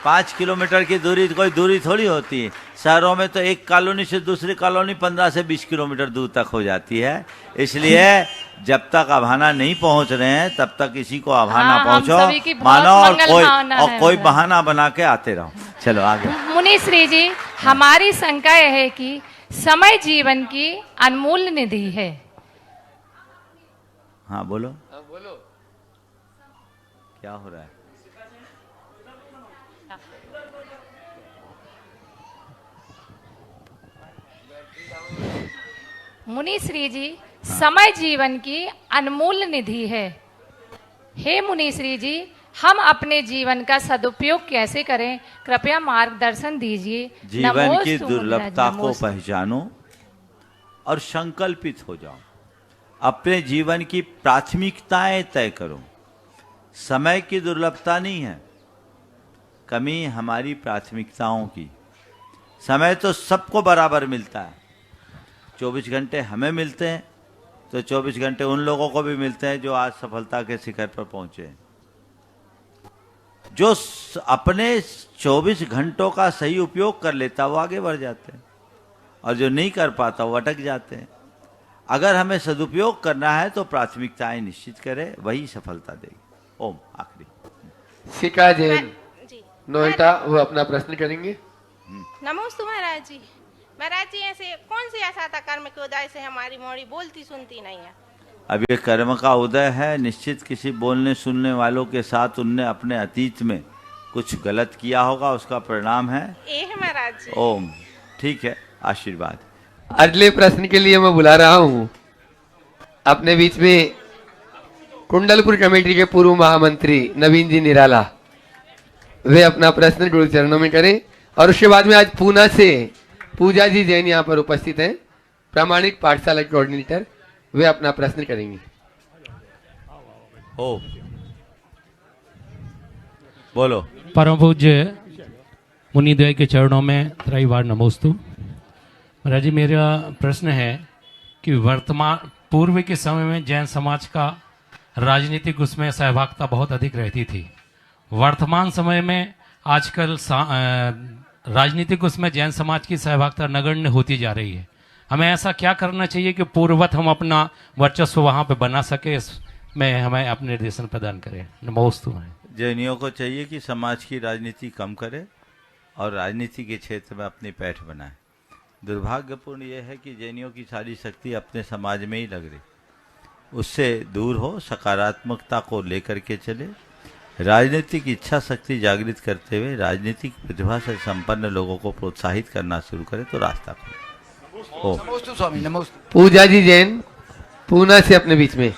5 किलोमीटर की दूरी कोई दूरी थोड़ी होती है। शहरों में तो एक कॉलोनी से दूसरी कॉलोनी 15 से 20 किलोमीटर दूर तक हो जाती है। इसलिए जब तक अभाना नहीं पहुंच रहे हैं तब तक इसी को अभाना पहुंचो मानो और कोई बहाना बना के आते रहो। चलो आगे।
मुनि श्री जी, हमारी शंका यह है कि समय जीवन की अनमोल निधि है।
हाँ बोलो।
हाँ बोलो।
क्या हो रहा है?
मुनि श्री जी, समय जीवन की अनमोल निधि है। हे मुनि श्री जी, हम अपने जीवन का सदुपयोग कैसे करें, कृपया मार्गदर्शन दीजिए।
जीवन की दुर्लभता को पहचानो और संकल्पित हो जाओ। अपने जीवन की प्राथमिकताएं तय करो। समय की दुर्लभता नहीं है, कमी हमारी प्राथमिकताओं की। समय तो सबको बराबर मिलता है। 24 घंटे हमें मिलते हैं तो 24 घंटे उन लोगों को भी मिलते हैं जो आज सफलता के शिखर पर पहुंचे हैं। जो अपने 24 घंटों का सही उपयोग कर लेता वो आगे बढ़ जाते हैं और जो नहीं कर पाता वो अटक जाते हैं। अगर हमें सदुपयोग करना है तो प्राथमिकताएं निश्चित करें, वही सफलता देगी। ओम। आखिरी
शिका जैन नोएडा, वो अपना प्रश्न करेंगे।
नमोस्तु महाराज जी। महाराज जी, ऐसे कौन सी ऐसा था कर्म के उदय से हमारी मोड़ी बोलती सुनती नहीं है?
अब ये कर्म का उदय है। निश्चित किसी बोलने सुनने वालों के साथ उनने अपने अतीत में कुछ गलत किया होगा, उसका परिणाम है।
महाराज जी।
ओम। ठीक है, आशीर्वाद।
अगले प्रश्न के लिए मैं बुला रहा हूं अपने बीच में कुंडलपुर कमेटी के पूर्व महामंत्री नवीन जी निराला। वे अपना प्रश्न गुरु चरणों में करें। और उसके बाद में आज पूना से पूजा जी जैन यहाँ पर उपस्थित हैं, प्रामाणिक पाठशाला के कोऑर्डिनेटर। वे अपना प्रश्न करेंगे।
ओ बोलो।
परम पूज्य मुनिद्वय के चरणों में त्रैवार नमोस्तु। महाराज जी, मेरा प्रश्न है कि वर्तमान पूर्व के समय में जैन समाज का राजनीतिक उसमें सहभागिता बहुत अधिक रहती थी। वर्तमान समय में आजकल राजनीतिक उसमें जैन समाज की सहभागिता नगण्य होती जा रही है। हमें ऐसा क्या करना चाहिए कि पूर्ववत हम अपना वर्चस्व वहां पे बना सके, इसमें हमें अपने निर्देशन प्रदान करें। नमोस्तु।
जैनियों को चाहिए कि समाज की राजनीति कम करे और राजनीति के क्षेत्र में अपनी पैठ बनाए। दुर्भाग्यपूर्ण यह है कि जैनियों की सारी शक्ति अपने समाज में ही लग रही। उससे दूर हो, सकारात्मकता को लेकर के चले, राजनीतिक इच्छा शक्ति जागृत करते हुए राजनीतिक प्रतिभा से संपन्न लोगों को प्रोत्साहित करना शुरू करें तो रास्ता खुले। हो
नमोस्तु स्वामी, नमोस्तु।
पूजा जी जैन पूना से अपने बीच में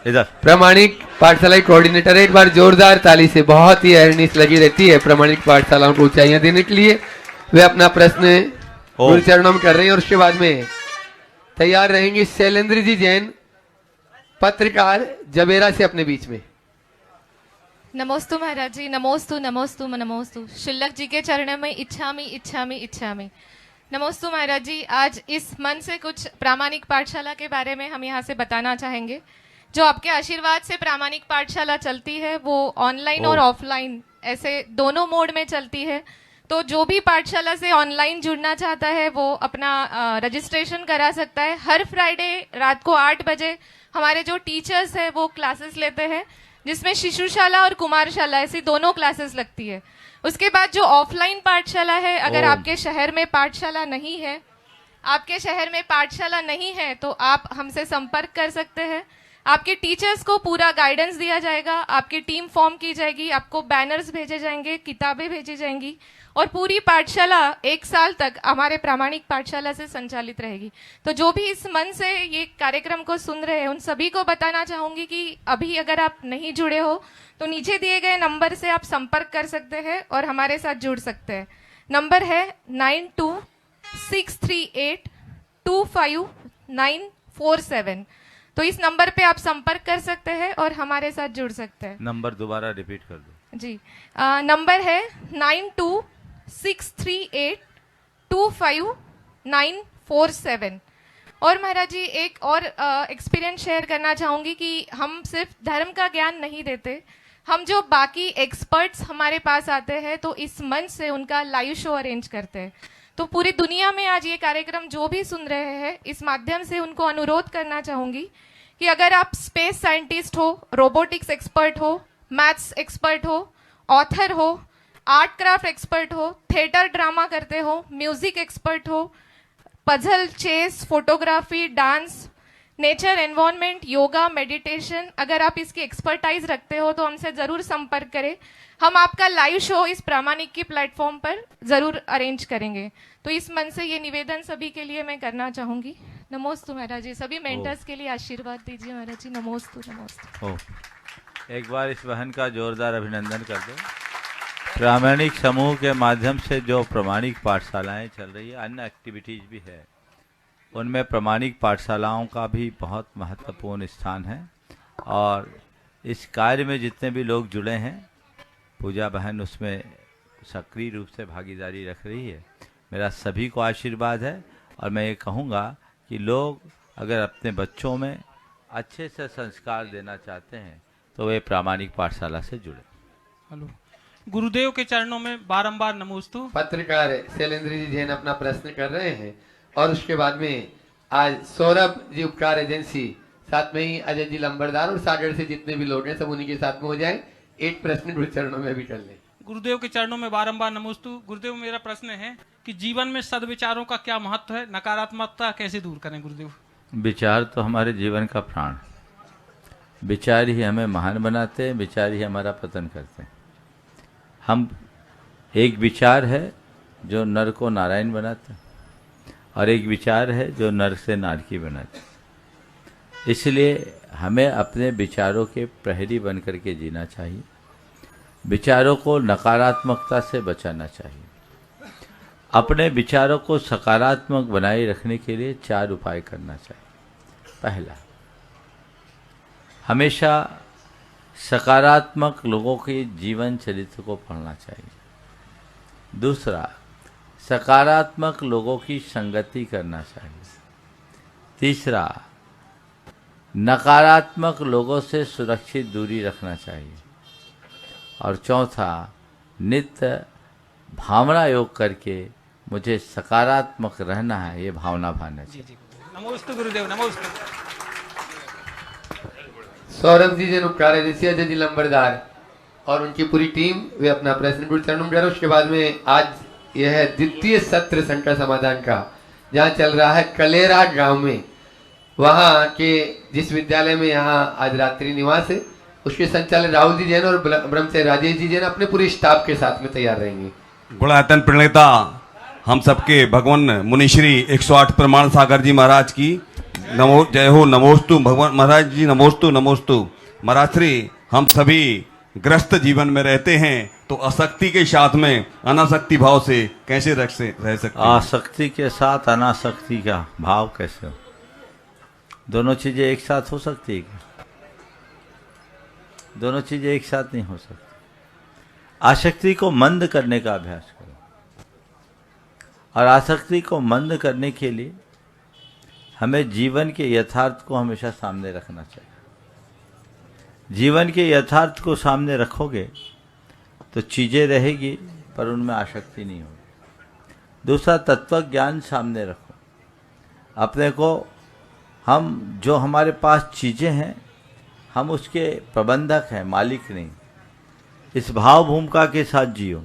इधर
प्रामाणिक पाठशाला की कोऑर्डिनेटर है। एक बार जोरदार ताली से, बहुत ही अहरनीस लगी रहती है प्रामाणिक पाठशालाओं को ऊंचाइयां देने के लिए। वे अपना प्रश्न गुरु चरणों में कर रहे हैं और उसके बाद में तैयार रहेंगे शैलेंद्र जी जैन पत्रकार जबेरा से अपने बीच में।
नमोस्तु महाराज जी, नमोस्तु नमोस्तु नमोस्तु। शुल्लक जी के चरणों में इच्छामि इच्छामि इच्छामि। नमोस्तु महाराज जी, आज इस मन से कुछ प्रामाणिक पाठशाला के बारे में हम यहाँ से बताना चाहेंगे। जो आपके आशीर्वाद से प्रामाणिक पाठशाला चलती है वो ऑनलाइन और ऑफलाइन ऐसे दोनों मोड में चलती है। तो जो भी पाठशाला से ऑनलाइन जुड़ना चाहता है वो अपना रजिस्ट्रेशन करा सकता है। हर फ्राइडे रात को 8 बजे हमारे जो टीचर्स हैं वो क्लासेस लेते हैं, जिसमें शिशुशाला और कुमारशाला ऐसी दोनों क्लासेस लगती है। उसके बाद जो ऑफलाइन पाठशाला है, अगर आपके शहर में पाठशाला नहीं है, तो आप हमसे संपर्क कर सकते हैं। आपके टीचर्स को पूरा गाइडेंस दिया जाएगा, आपकी टीम फॉर्म की जाएगी, आपको बैनर्स भेजे जाएंगे, किताबें भेजी जाएंगी और पूरी पाठशाला 1 साल तक हमारे प्रामाणिक पाठशाला से संचालित रहेगी। तो जो भी इस मन से ये कार्यक्रम को सुन रहे हैं उन सभी को बताना चाहूंगी कि अभी अगर आप नहीं जुड़े हो तो नीचे दिए गए नंबर से आप संपर्क कर सकते हैं और हमारे साथ जुड़ सकते हैं। नंबर है 9263825947। तो इस नंबर पे आप संपर्क कर सकते हैं और हमारे साथ जुड़ सकते हैं।
नंबर दोबारा रिपीट कर दो
जी। नंबर है 9263825947। और महाराज जी एक और एक्सपीरियंस शेयर करना चाहूँगी कि हम सिर्फ धर्म का ज्ञान नहीं देते, हम जो बाकी एक्सपर्ट्स हमारे पास आते हैं तो इस मंच से उनका लाइव शो अरेंज करते हैं। तो पूरी दुनिया में आज ये कार्यक्रम जो भी सुन रहे हैं, इस माध्यम से उनको अनुरोध करना चाहूँगी कि अगर आप स्पेस साइंटिस्ट हो, रोबोटिक्स एक्सपर्ट हो, मैथ्स एक्सपर्ट हो, ऑथर हो, आर्ट क्राफ्ट एक्सपर्ट हो, थिएटर ड्रामा करते हो, म्यूजिक एक्सपर्ट हो, puzzle, chess, photography, dance, nature, environment, yoga, meditation, अगर आप इसकी एक्सपर्टाइज रखते हो तो हमसे ज़रूर संपर्क करें। हम आपका लाइव शो इस प्रामाणिक की प्लेटफॉर्म पर ज़रूर अरेंज करेंगे। तो इस मन से ये निवेदन सभी के लिए मैं करना चाहूँगी। नमोस्तु महाराज जी, सभी मेंटर्स के लिए आशीर्वाद दीजिए महाराज जी। नमोस्तु नमोस्तु।
एक बार इस बहन का जोरदार अभिनंदन कर दो। प्रामाणिक समूह के माध्यम से जो प्रामाणिक पाठशालाएं चल रही है, अन्य एक्टिविटीज भी है, उनमें प्रामाणिक पाठशालाओं का भी बहुत महत्वपूर्ण स्थान है। और इस कार्य में जितने भी लोग जुड़े हैं, पूजा बहन उसमें सक्रिय रूप से भागीदारी रख रही है। मेरा सभी को आशीर्वाद है और मैं ये कहूँगा कि लोग अगर अपने बच्चों में अच्छे से संस्कार देना चाहते हैं तो वे प्रामाणिक पाठशाला से जुड़े।
हेलो, गुरुदेव के चरणों में बारंबार नमोस्तु।
पत्रकार शैलेंद्र जी जैन अपना प्रश्न कर रहे हैं और उसके बाद में आज सौरभ जी उपकार एजेंसी, साथ में ही अजय जी लंबरदार और सागर से जितने भी लोग हैं सब उन्हीं के साथ में हो जाए। एक प्रश्न गुरु चरणों में भी कर लें।
गुरुदेव के चरणों में बारंबार नमोस्तु। गुरुदेव, मेरा प्रश्न है कि जीवन में सद्विचारों का क्या महत्व है, नकारात्मकता कैसे दूर करें गुरुदेव?
विचार तो हमारे जीवन का प्राण, विचार ही हमें महान बनाते हैं, विचार ही हमारा पतन करते हैं। हम एक विचार है जो नर को नारायण बनाते हैं और एक विचार है जो नर से नारकी बनाते हैं। इसलिए हमें अपने विचारों के प्रहरी बन करके जीना चाहिए, विचारों को नकारात्मकता से बचाना चाहिए। अपने विचारों को सकारात्मक बनाए रखने के लिए 4 उपाय करना चाहिए। पहला, हमेशा सकारात्मक लोगों के जीवन चरित्र को पढ़ना चाहिए। दूसरा, सकारात्मक लोगों की संगति करना चाहिए। तीसरा, नकारात्मक लोगों से सुरक्षित दूरी रखना चाहिए। और चौथा, नित्य भावना योग करके मुझे सकारात्मक रहना है, ये भावना भाना चाहिए।
नमोस्तु गुरुदेव, नमोस्तु।
सौरभ जी जन उपकार एजेंसी, अजय जी लंबरदार और उनकी पूरी टीम, वे अपना प्रश्न गुरु चरणों में करें। उसके बाद में आज यह है द्वितीय सत्र संकट समाधान का, जहाँ चल रहा है कलेरा गांव में। वहाँ के जिस विद्यालय में यहाँ आज रात्रि निवास है उसके संचालक राहुल जी जैन और ब्रह्मचारी राजेश जी जैन अपने पूरे स्टाफ के साथ में तैयार रहेंगे।
गुणायतन प्रणेता हम सबके भगवान मुनिश्री 108 प्रमाण सागर जी महाराज की नमो जय हो, नमोस्तु भगवान महाराज जी, नमोस्तु नमोस्तु। महाराज श्री हम सभी ग्रस्त जीवन में रहते हैं तो आसक्ति के साथ में अनासक्ति भाव से कैसे रह सकते हैं?
आसक्ति के साथ अनासक्ति का भाव कैसे हो? दोनों चीजें एक साथ हो सकती है क्या? दोनों चीजें एक साथ नहीं हो सकती। आसक्ति को मंद करने का अभ्यास करो और आसक्ति को मंद करने के लिए हमें जीवन के यथार्थ को हमेशा सामने रखना चाहिए। जीवन के यथार्थ को सामने रखोगे तो चीजें रहेगी पर उनमें आसक्ति नहीं होगी। दूसरा, तत्व ज्ञान सामने रखो। अपने को हम जो हमारे पास चीजें हैं हम उसके प्रबंधक हैं, मालिक नहीं। इस भाव भूमिका के साथ जियो।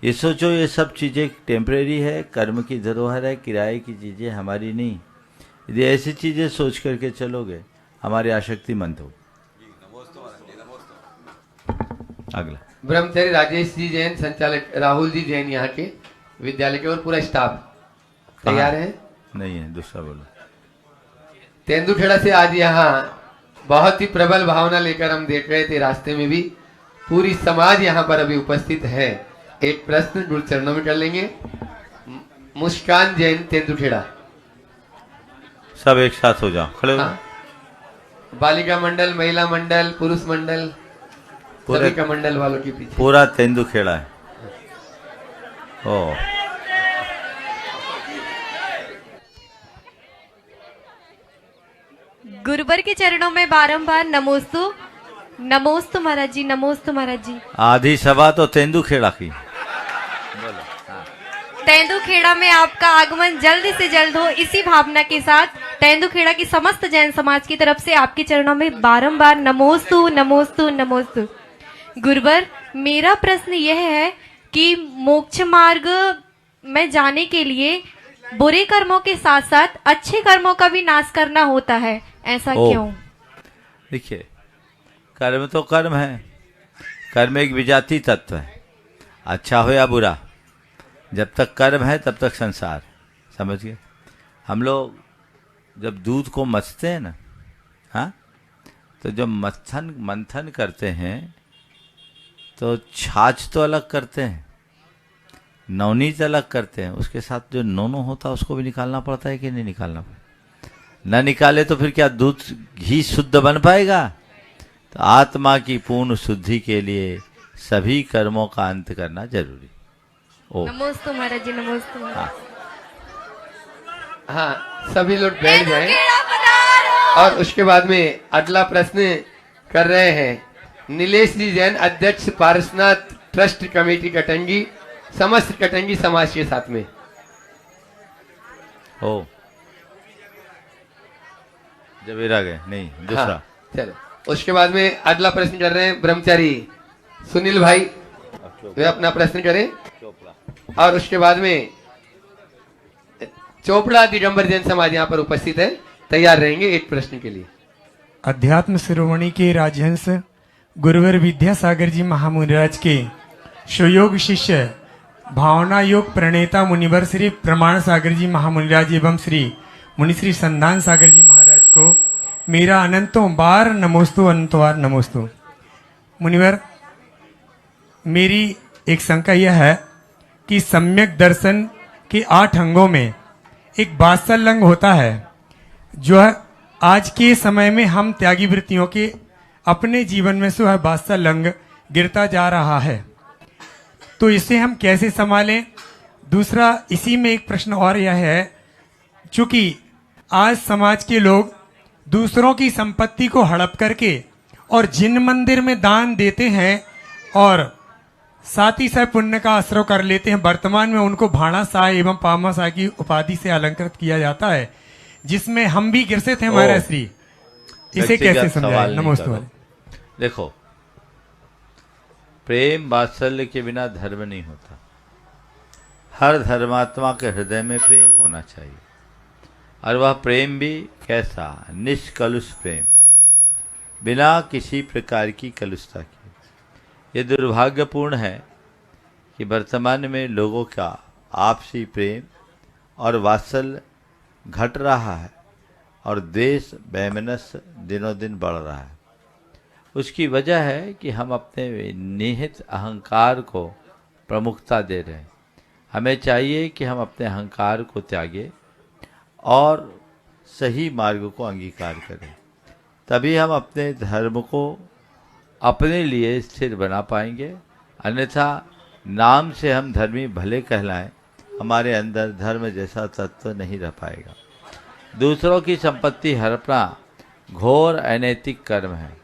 ये सोचो ये सब चीज़ें टेम्परेरी है, कर्म की धरोहर है, किराए की चीज़ें हमारी नहीं। यदि ऐसी चीज़ें सोच करके चलोगे हमारी आसक्ति मंद होगी। अगला
ब्रह्मचारी राजेश जी जैन, संचालक राहुल जी जैन, यहाँ के विद्यालय के और पूरा स्टाफ तैयार है?
नहीं है, दूसरा बोलो।
तेंदुखेड़ा से आज यहाँ बहुत ही प्रबल भावना लेकर हम देख रहे थे, रास्ते में भी पूरी समाज यहाँ पर अभी उपस्थित है। एक प्रश्न गुरु चरणों में कर लेंगे। मुस्कान जैन, तेंदुखेड़ा।
सब एक साथ हो जाओ, खड़े हो।
हाँ। बालिका मंडल, महिला मंडल, पुरुष मंडल, सभी का मंडल वालों के पीछे
पूरा तेंदुखेड़ा है। ओ
गुरुवर के चरणों में बारंबार नमोस्तु। नमोस्तु महाराज जी, नमोस्तु महाराज जी।
आधी सभा तो तेंदुखेड़ा की।
तेंदुखेड़ा में आपका आगमन जल्द से जल्द हो, इसी भावना के साथ तेंदुखेड़ा की समस्त जैन समाज की तरफ से आपके चरणों में बारंबार नमोस्तु नमोस्तु नमोस्तु। गुरुवर, मेरा प्रश्न यह है कि मोक्ष मार्ग में जाने के लिए बुरे कर्मों के साथ साथ अच्छे कर्मों का भी नाश करना होता है, ऐसा क्यों?
देखिए, कर्म तो कर्म है। कर्म एक विजाती तत्व है, अच्छा हो या बुरा। जब तक कर्म है तब तक संसार, समझ गए? हम लोग जब दूध को मथते हैं ना, हाँ, तो जब मंथन करते हैं तो छाछ तो अलग करते हैं, नवनीत अलग करते हैं, उसके साथ जो नोनो होता है उसको भी निकालना पड़ता है कि नहीं निकालना पड़ता? न निकाले तो फिर क्या दूध घी शुद्ध बन पाएगा? तो आत्मा की पूर्ण शुद्धि के लिए सभी कर्मों का अंत करना जरूरी।
नमोस्तु महाराज जी, नमोस्तु।
हाँ, सभी लोग बैठ जाएं। और उसके बाद में अगला प्रश्न कर रहे हैं नीलेश जी जैन, अध्यक्ष पारसनाथ ट्रस्ट कमेटी कटंगी, समस्त कटंगी समाज के साथ में।
ओ जब इरा गए नहीं, दूसरा।
हाँ, चलो। उसके बाद में अगला प्रश्न कर रहे हैं ब्रह्मचारी सुनील भाई, वे अपना प्रश्न करें। और उसके बाद में चोपड़ा दिगंबर जैन समाज यहाँ पर उपस्थित है, तैयार रहेंगे एक प्रश्न के लिए।
अध्यात्म शिरोमणि के राजहंस गुरुवर विद्यासागर जी महामुनिराज के सुयोग शिष्य भावना योग प्रणेता मुनिवर श्री प्रमाण सागर जी महामुनिराज एवं श्री मुनिश्री संधान सागर जी महाराज को मेरा अनंतों बार नमोस्तु, अनंतों बार नमोस्तु। मुनिवर, मेरी एक शंका यह है कि सम्यक दर्शन के 8 अंगों में एक वात्सल्य अंग होता है, जो है आज के समय में हम त्यागी वृत्तियों के अपने जीवन में से वह वात्सल्य अंग गिरता जा रहा है, तो इसे हम कैसे संभालें? दूसरा, इसी में एक प्रश्न और यह है, चूंकि आज समाज के लोग दूसरों की संपत्ति को हड़प करके और जिन मंदिर में दान देते हैं और साथ ही साथ पुण्य का आश्रय कर लेते हैं, वर्तमान में उनको भाणा साय एवं पामा साय की उपाधि से अलंकृत किया जाता है, जिसमें हम भी गिरसित हैं महाराज श्री। इसे कैसे समझाएं? नमस्ते।
देखो, प्रेम वात्सल्य के बिना धर्म नहीं होता। हर धर्मात्मा के हृदय में प्रेम होना चाहिए। और वह प्रेम भी कैसा, निष्कलुष प्रेम, बिना किसी प्रकार की कलुषता के। ये दुर्भाग्यपूर्ण है कि वर्तमान में लोगों का आपसी प्रेम और वात्सल्य घट रहा है और द्वेष वैमनस्य दिनों दिन बढ़ रहा है। उसकी वजह है कि हम अपने निहित अहंकार को प्रमुखता दे रहे हैं। हमें चाहिए कि हम अपने अहंकार को त्यागें और सही मार्ग को अंगीकार करें, तभी हम अपने धर्म को अपने लिए स्थिर बना पाएंगे। अन्यथा नाम से हम धर्मी भले कहलाएं, हमारे अंदर धर्म जैसा तत्व नहीं रह पाएगा। दूसरों की संपत्ति हड़पना घोर अनैतिक कर्म है।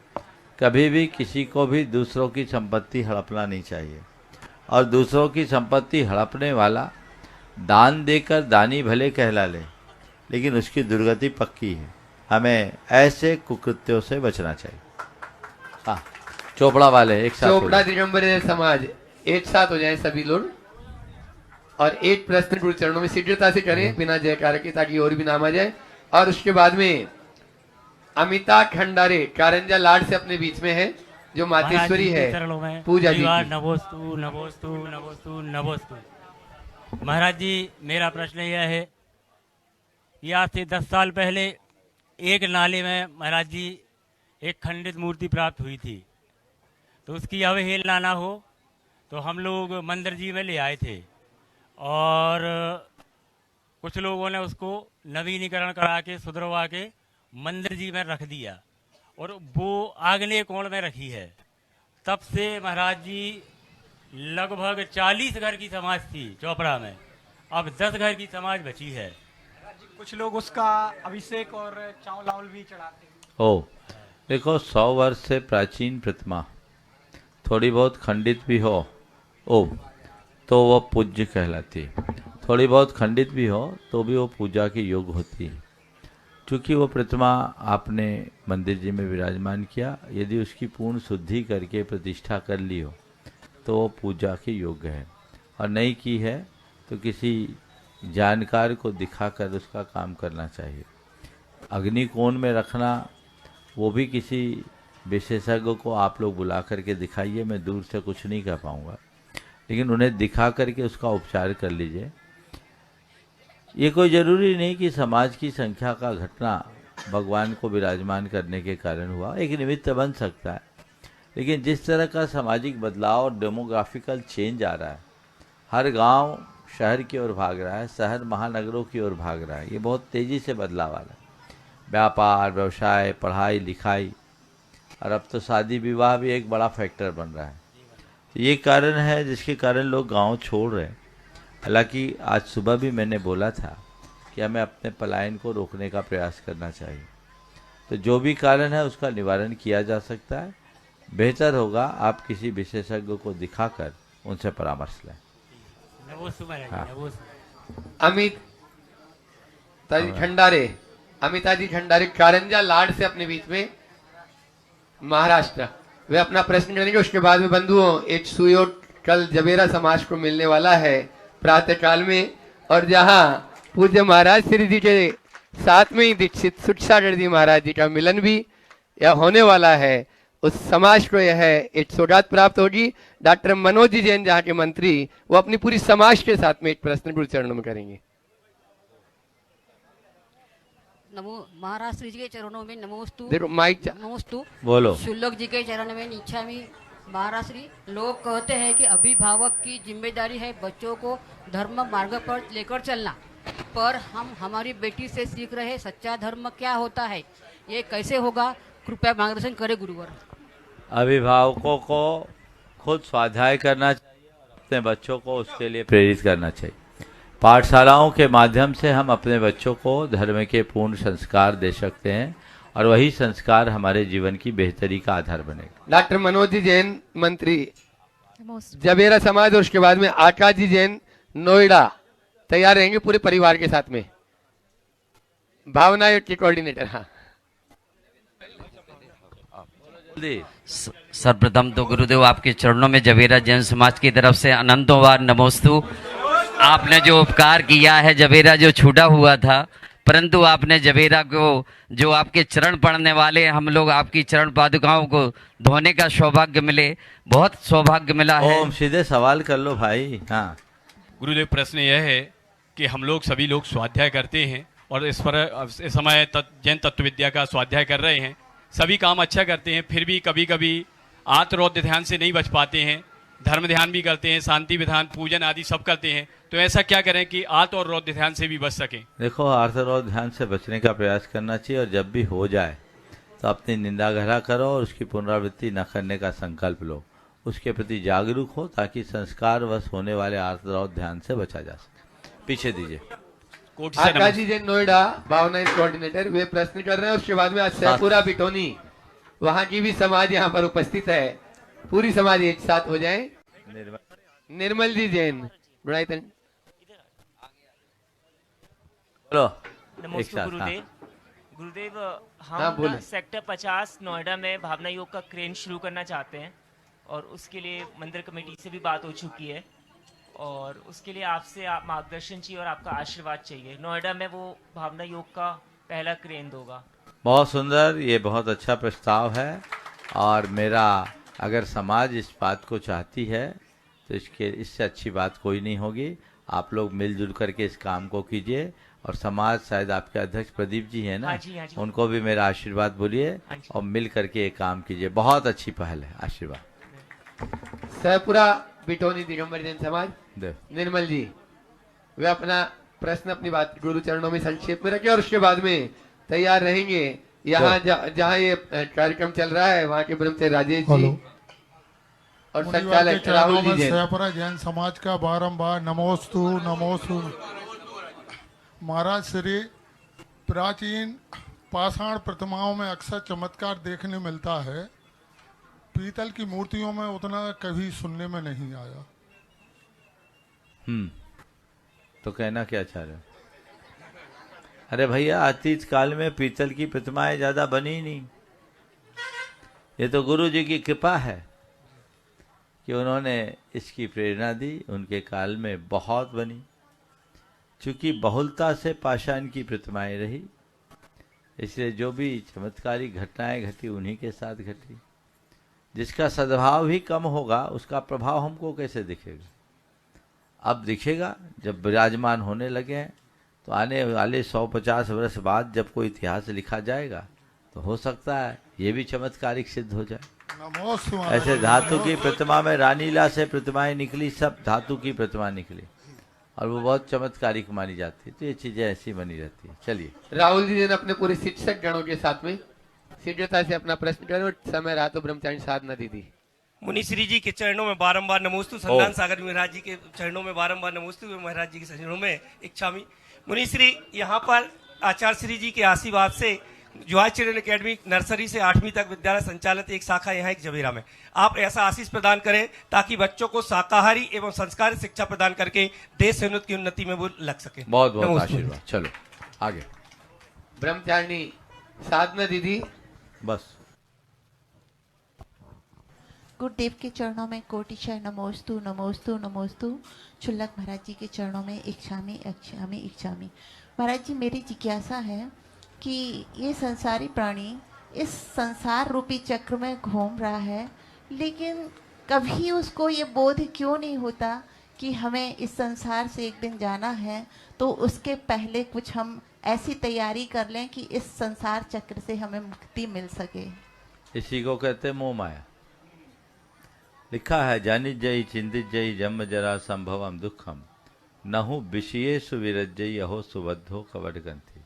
कभी भी किसी को भी दूसरों की संपत्ति हड़पना नहीं चाहिए, और दूसरों की संपत्ति हड़पने वाला दान देकर दानी भले कहला ले, लेकिन उसकी दुर्गति पक्की है। हमें ऐसे कुकृत्यों से बचना चाहिए। हाँ, चोपड़ा वाले एक साथ
चोपड़ा दिगंबर समाज एक साथ हो जाए सभी लोग, और एक प्रश्न गुरु चरणों में शीघ्रता से करें बिना जयकार के, ताकि और भी नाम आ जाए। और उसके बाद में अमिता खंडारे कारंजा लाड से अपने बीच में है, जो मातेश्वरी है पूजा जी की।
नमोस्तु नमोस्तु नमोस्तु नमोस्तु। महाराज जी, मेरा प्रश्न यह है कि आज से 10 साल पहले एक नाले में महाराज जी एक खंडित मूर्ति प्राप्त हुई थी, तो उसकी अवहेलना ना हो तो हम लोग मंदिर जी में ले आए थे, और कुछ लोगों ने उसको नवीनीकरण करा के सुधरवा के मंदिर जी में रख दिया, और वो आग्नेय कोण में रखी है। तब से महाराज जी लगभग 40 घर की समाज थी चोपड़ा में, अब 10 घर की समाज बची है।
कुछ लोग उसका अभिषेक और चावल लावल भी चढ़ाते हैं।
ओ देखो, 100 वर्ष से प्राचीन प्रतिमा थोड़ी बहुत खंडित भी हो तो वो पूज्य कहलाती है, थोड़ी बहुत खंडित भी हो तो भी वो पूजा के योग्य होती है। चूँकि वो प्रतिमा आपने मंदिर जी में विराजमान किया, यदि उसकी पूर्ण शुद्धि करके प्रतिष्ठा कर ली हो तो वो पूजा के योग्य है, और नहीं की है तो किसी जानकार को दिखाकर उसका काम करना चाहिए। अग्निकोण में रखना, वो भी किसी विशेषज्ञ को आप लोग बुला करके दिखाइए, मैं दूर से कुछ नहीं कह पाऊँगा, लेकिन उन्हें दिखा करके उसका उपचार कर लीजिए। ये कोई ज़रूरी नहीं कि समाज की संख्या का घटना भगवान को विराजमान करने के कारण हुआ, एक निमित्त बन सकता है, लेकिन जिस तरह का सामाजिक बदलाव और डेमोग्राफिकल चेंज आ रहा है, हर गांव शहर की ओर भाग रहा है, शहर महानगरों की ओर भाग रहा है, ये बहुत तेज़ी से बदलाव आ रहा है। व्यापार, व्यवसाय, पढ़ाई लिखाई, और अब तो शादी विवाह भी एक बड़ा फैक्टर बन रहा है। तो ये कारण है जिसके कारण लोग गांव छोड़ रहे हैं। हालांकि आज सुबह भी मैंने बोला था कि हमें अपने पलायन को रोकने का प्रयास करना चाहिए, तो जो भी कारण है उसका निवारण किया जा सकता है। बेहतर होगा आप किसी विशेषज्ञ को दिखाकर उनसे परामर्श लें। हाँ।
अमिता जी खंडारे कारंजा लाड से अपने बीच में महाराष्ट्र, वे अपना प्रश्न करेंगे। उसके बाद में बंधुओं, एक सुयोग कल जबेरा समाज को मिलने वाला है प्रातः काल में, और जहां पूज्य महाराज श्री जी के साथ में ही दीक्षित सुखसागर जी महाराज जी का मिलन भी यह होने वाला है। उस समाज को यह एक सौगात प्राप्त होगी। डॉक्टर मनोज जी जैन जहाँ के मंत्री, वो अपनी पूरी समाज के साथ में एक प्रश्न गुरु चरणों में करेंगे।
नमो महाराज श्री जी के चरणों में नमोस्तु।
देखो माइक
नमोस्तु
बोलो।
शुल्लक जी के चरण में निच्छामी। महाराज श्री, लोग कहते हैं कि अभिभावक की जिम्मेदारी है बच्चों को धर्म मार्ग पर लेकर चलना, पर हम हमारी बेटी से सीख रहे सच्चा धर्म क्या होता है, ये कैसे होगा, कृपया मार्गदर्शन करें गुरुवर।
अभिभावकों को खुद स्वाध्याय करना चाहिए और अपने बच्चों को उसके लिए प्रेरित करना चाहिए। पाठशालाओं के माध्यम से हम अपने बच्चों को धर्म के पूर्ण संस्कार दे सकते हैं, और वही संस्कार हमारे जीवन की बेहतरी का आधार बनेगा।
डॉक्टर मनोज जी जैन मंत्री जबेरा समाज, और उसके बाद में आकाश जी जैन नोएडा तैयार रहेंगे पूरे परिवार के साथ में। भावना के कोऑर्डिनेटर। हाँ,
सर्वप्रथम तो गुरुदेव आपके चरणों में जबेरा जैन समाज की तरफ से अनंतों बार नमोस्तु। आपने जो उपकार किया है, जबेरा जो छूटा हुआ था परंतु आपने जवेरा को, जो आपके चरण पड़ने वाले हम लोग आपकी चरण पादुकाओं को धोने का सौभाग्य मिले, बहुत सौभाग्य मिला है।
ओम, सीधे सवाल कर लो भाई। हाँ
गुरुदेव, प्रश्न यह है कि हम लोग सभी लोग स्वाध्याय करते हैं और इस समय जैन तत्व विद्या का स्वाध्याय कर रहे हैं, सभी काम अच्छा करते हैं, फिर भी कभी कभी आत्मरौद्र ध्यान से नहीं बच पाते हैं। धर्म ध्यान भी करते हैं, शांति विधान, पूजन आदि सब करते हैं, तो ऐसा क्या करें कि आत्म और रौद्र ध्यान से भी बच सकें?
देखो, आर्थ और ध्यान से बचने का प्रयास करना चाहिए, और जब भी हो जाए तो अपनी निंदा ग्रह करो और उसकी पुनरावृत्ति न करने का संकल्प लो, उसके प्रति जागरूक हो, ताकि संस्कारवश होने वाले आर्थ और ध्यान से बचा जा सके। पीछे दीजिए।
आकाश जी जैन नोएडा, भावना कोऑर्डिनेटर, वे प्रश्न कर रहे हैं। उसके बाद में आज सहपुरा बिटोनी, वहाँ की भी समाज यहाँ पर उपस्थित है, पूरी समाज एक साथ हो जाए। निर्मल जी जैन, गुड़ाईतन।
बोलो।
नमस्ते गुरुदेव। गुरुदेव,
हाँ,
हम ना सेक्टर 50 नोएडा में भावना योग का क्रेन शुरू करना चाहते हैं, और उसके लिए मंदिर कमेटी से भी बात हो चुकी है, और उसके लिए आपसे मार्गदर्शन चाहिए और आपका आशीर्वाद चाहिए। नोएडा में वो भावना योग का पहला क्रेन होगा।
बहुत सुंदर, ये बहुत अच्छा प्रस्ताव है, और मेरा अगर समाज इस बात को चाहती है तो इससे अच्छी बात कोई नहीं होगी। आप लोग मिलजुल करके इस काम को कीजिए, और समाज, शायद आपके अध्यक्ष प्रदीप जी हैं ना,
हाँ जी, हाँ जी।
उनको भी मेरा आशीर्वाद बोलिए, और मिल करके ये काम कीजिए। बहुत अच्छी पहल है, आशीर्वाद।
सहपुरा बिटोनी दिगंबर जैन समाज,
देव।
निर्मल जी, वे अपना प्रश्न, अपनी बात गुरु चरणों में संक्षेप में रखे, और उसके बाद में तैयार रहेंगे यहाँ जहाँ ये कार्यक्रम चल रहा है, वहाँ के ब्रह्मचर्य राजेश जी और संचालक राहुल जी जैन।
सहपुरा जैन समाज का बारंबार नमोस्तु नमोस्तु। महाराज श्री, प्राचीन पाषाण प्रतिमाओं में अक्सर चमत्कार देखने मिलता है, पीतल की मूर्तियों में उतना कभी सुनने में नहीं आया।
तो कहना क्या चाह रहे हो? अरे भैया, अतीत काल में पीतल की प्रतिमाएं ज्यादा बनी नहीं, ये तो गुरु जी की कृपा है कि उन्होंने इसकी प्रेरणा दी। उनके काल में बहुत बनी, चूंकि बहुलता से पाषाण की प्रतिमाएं रही, इसलिए जो भी चमत्कारी घटनाएं घटी उन्हीं के साथ घटी। जिसका सद्भाव ही कम होगा, उसका प्रभाव हमको कैसे दिखेगा? अब दिखेगा जब विराजमान होने लगे हैं, तो आने वाले 150 वर्ष बाद जब कोई इतिहास लिखा जाएगा, तो हो सकता है ये भी चमत्कारिक सिद्ध हो जाए। ऐसे धातु की प्रतिमा में रानीला से प्रतिमाएं निकली, सब धातु की प्रतिमा निकली, और वो बहुत चमत्कारिक मानी जाती है। तो ये चीजें ऐसी बनी रहती है। चलिए,
राहुल जी ने अपने पूरे शिक्षक गणों के साथ में शीघ्रता से अपना प्रश्न करें, और समय रहा तो ब्रह्मचारी साधना दीदी।
मुनिश्री जी के चरणों में बारंबार नमोस्तु। संतान सागर महाराज जी के चरणों में बारंबार नमोस्तु। महाराज जी के चरणों में इच्छामी। मुनिश्री, यहाँ पर आचार्य श्री जी के आशीर्वाद से जॉय चिल्ड्रन अकेडमी नर्सरी से 8वीं तक विद्यालय संचालित एक शाखा यहाँ एक जवेरा में, आप ऐसा आशीष प्रदान करें ताकि बच्चों को शाकाहारी एवं संस्कारी शिक्षा प्रदान करके देश की उन्नति में वो लग सके।
बहुत बहुत आशीर्वाद। चलो आगे।
ब्रह्मचारिणी साधना दीदी।
बस।
गुरुदेव के चरणों में कोटिशय नमोस्तु नमोस्तु नमोस्तु। छुल्लक महाराज जी के चरणों में इच्छामी इच्छामी इच्छामी। महाराज जी, मेरी जिज्ञासा है कि ये संसारी प्राणी इस संसार रूपी चक्र में घूम रहा है, लेकिन कभी उसको ये बोध क्यों नहीं होता कि हमें इस संसार से एक दिन जाना है, तो उसके पहले कुछ हम ऐसी तैयारी कर लें कि इस संसार चक्र से हमें मुक्ति मिल सके।
इसी को कहते मोह माया। लिखा है, जानित जयी चिंतित जयी जन्म जरा संभवम दुखम नहु विषयेषु विरज्जयी अहो सुबद्धो कवडगंथि।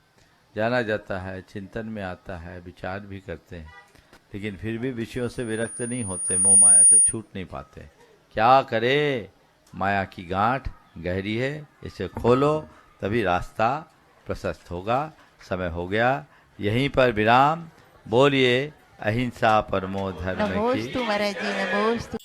जाना जाता है, चिंतन में आता है, विचार भी करते हैं, लेकिन फिर भी विषयों से विरक्त नहीं होते, मोह माया से छूट नहीं पाते। क्या करे, माया की गांठ गहरी है, इसे खोलो तभी रास्ता प्रशस्त होगा। समय हो गया, यहीं पर विराम। बोलिए अहिंसा परमो धर्म की।
नमोस्तु महाराज जी, नमोस्तु।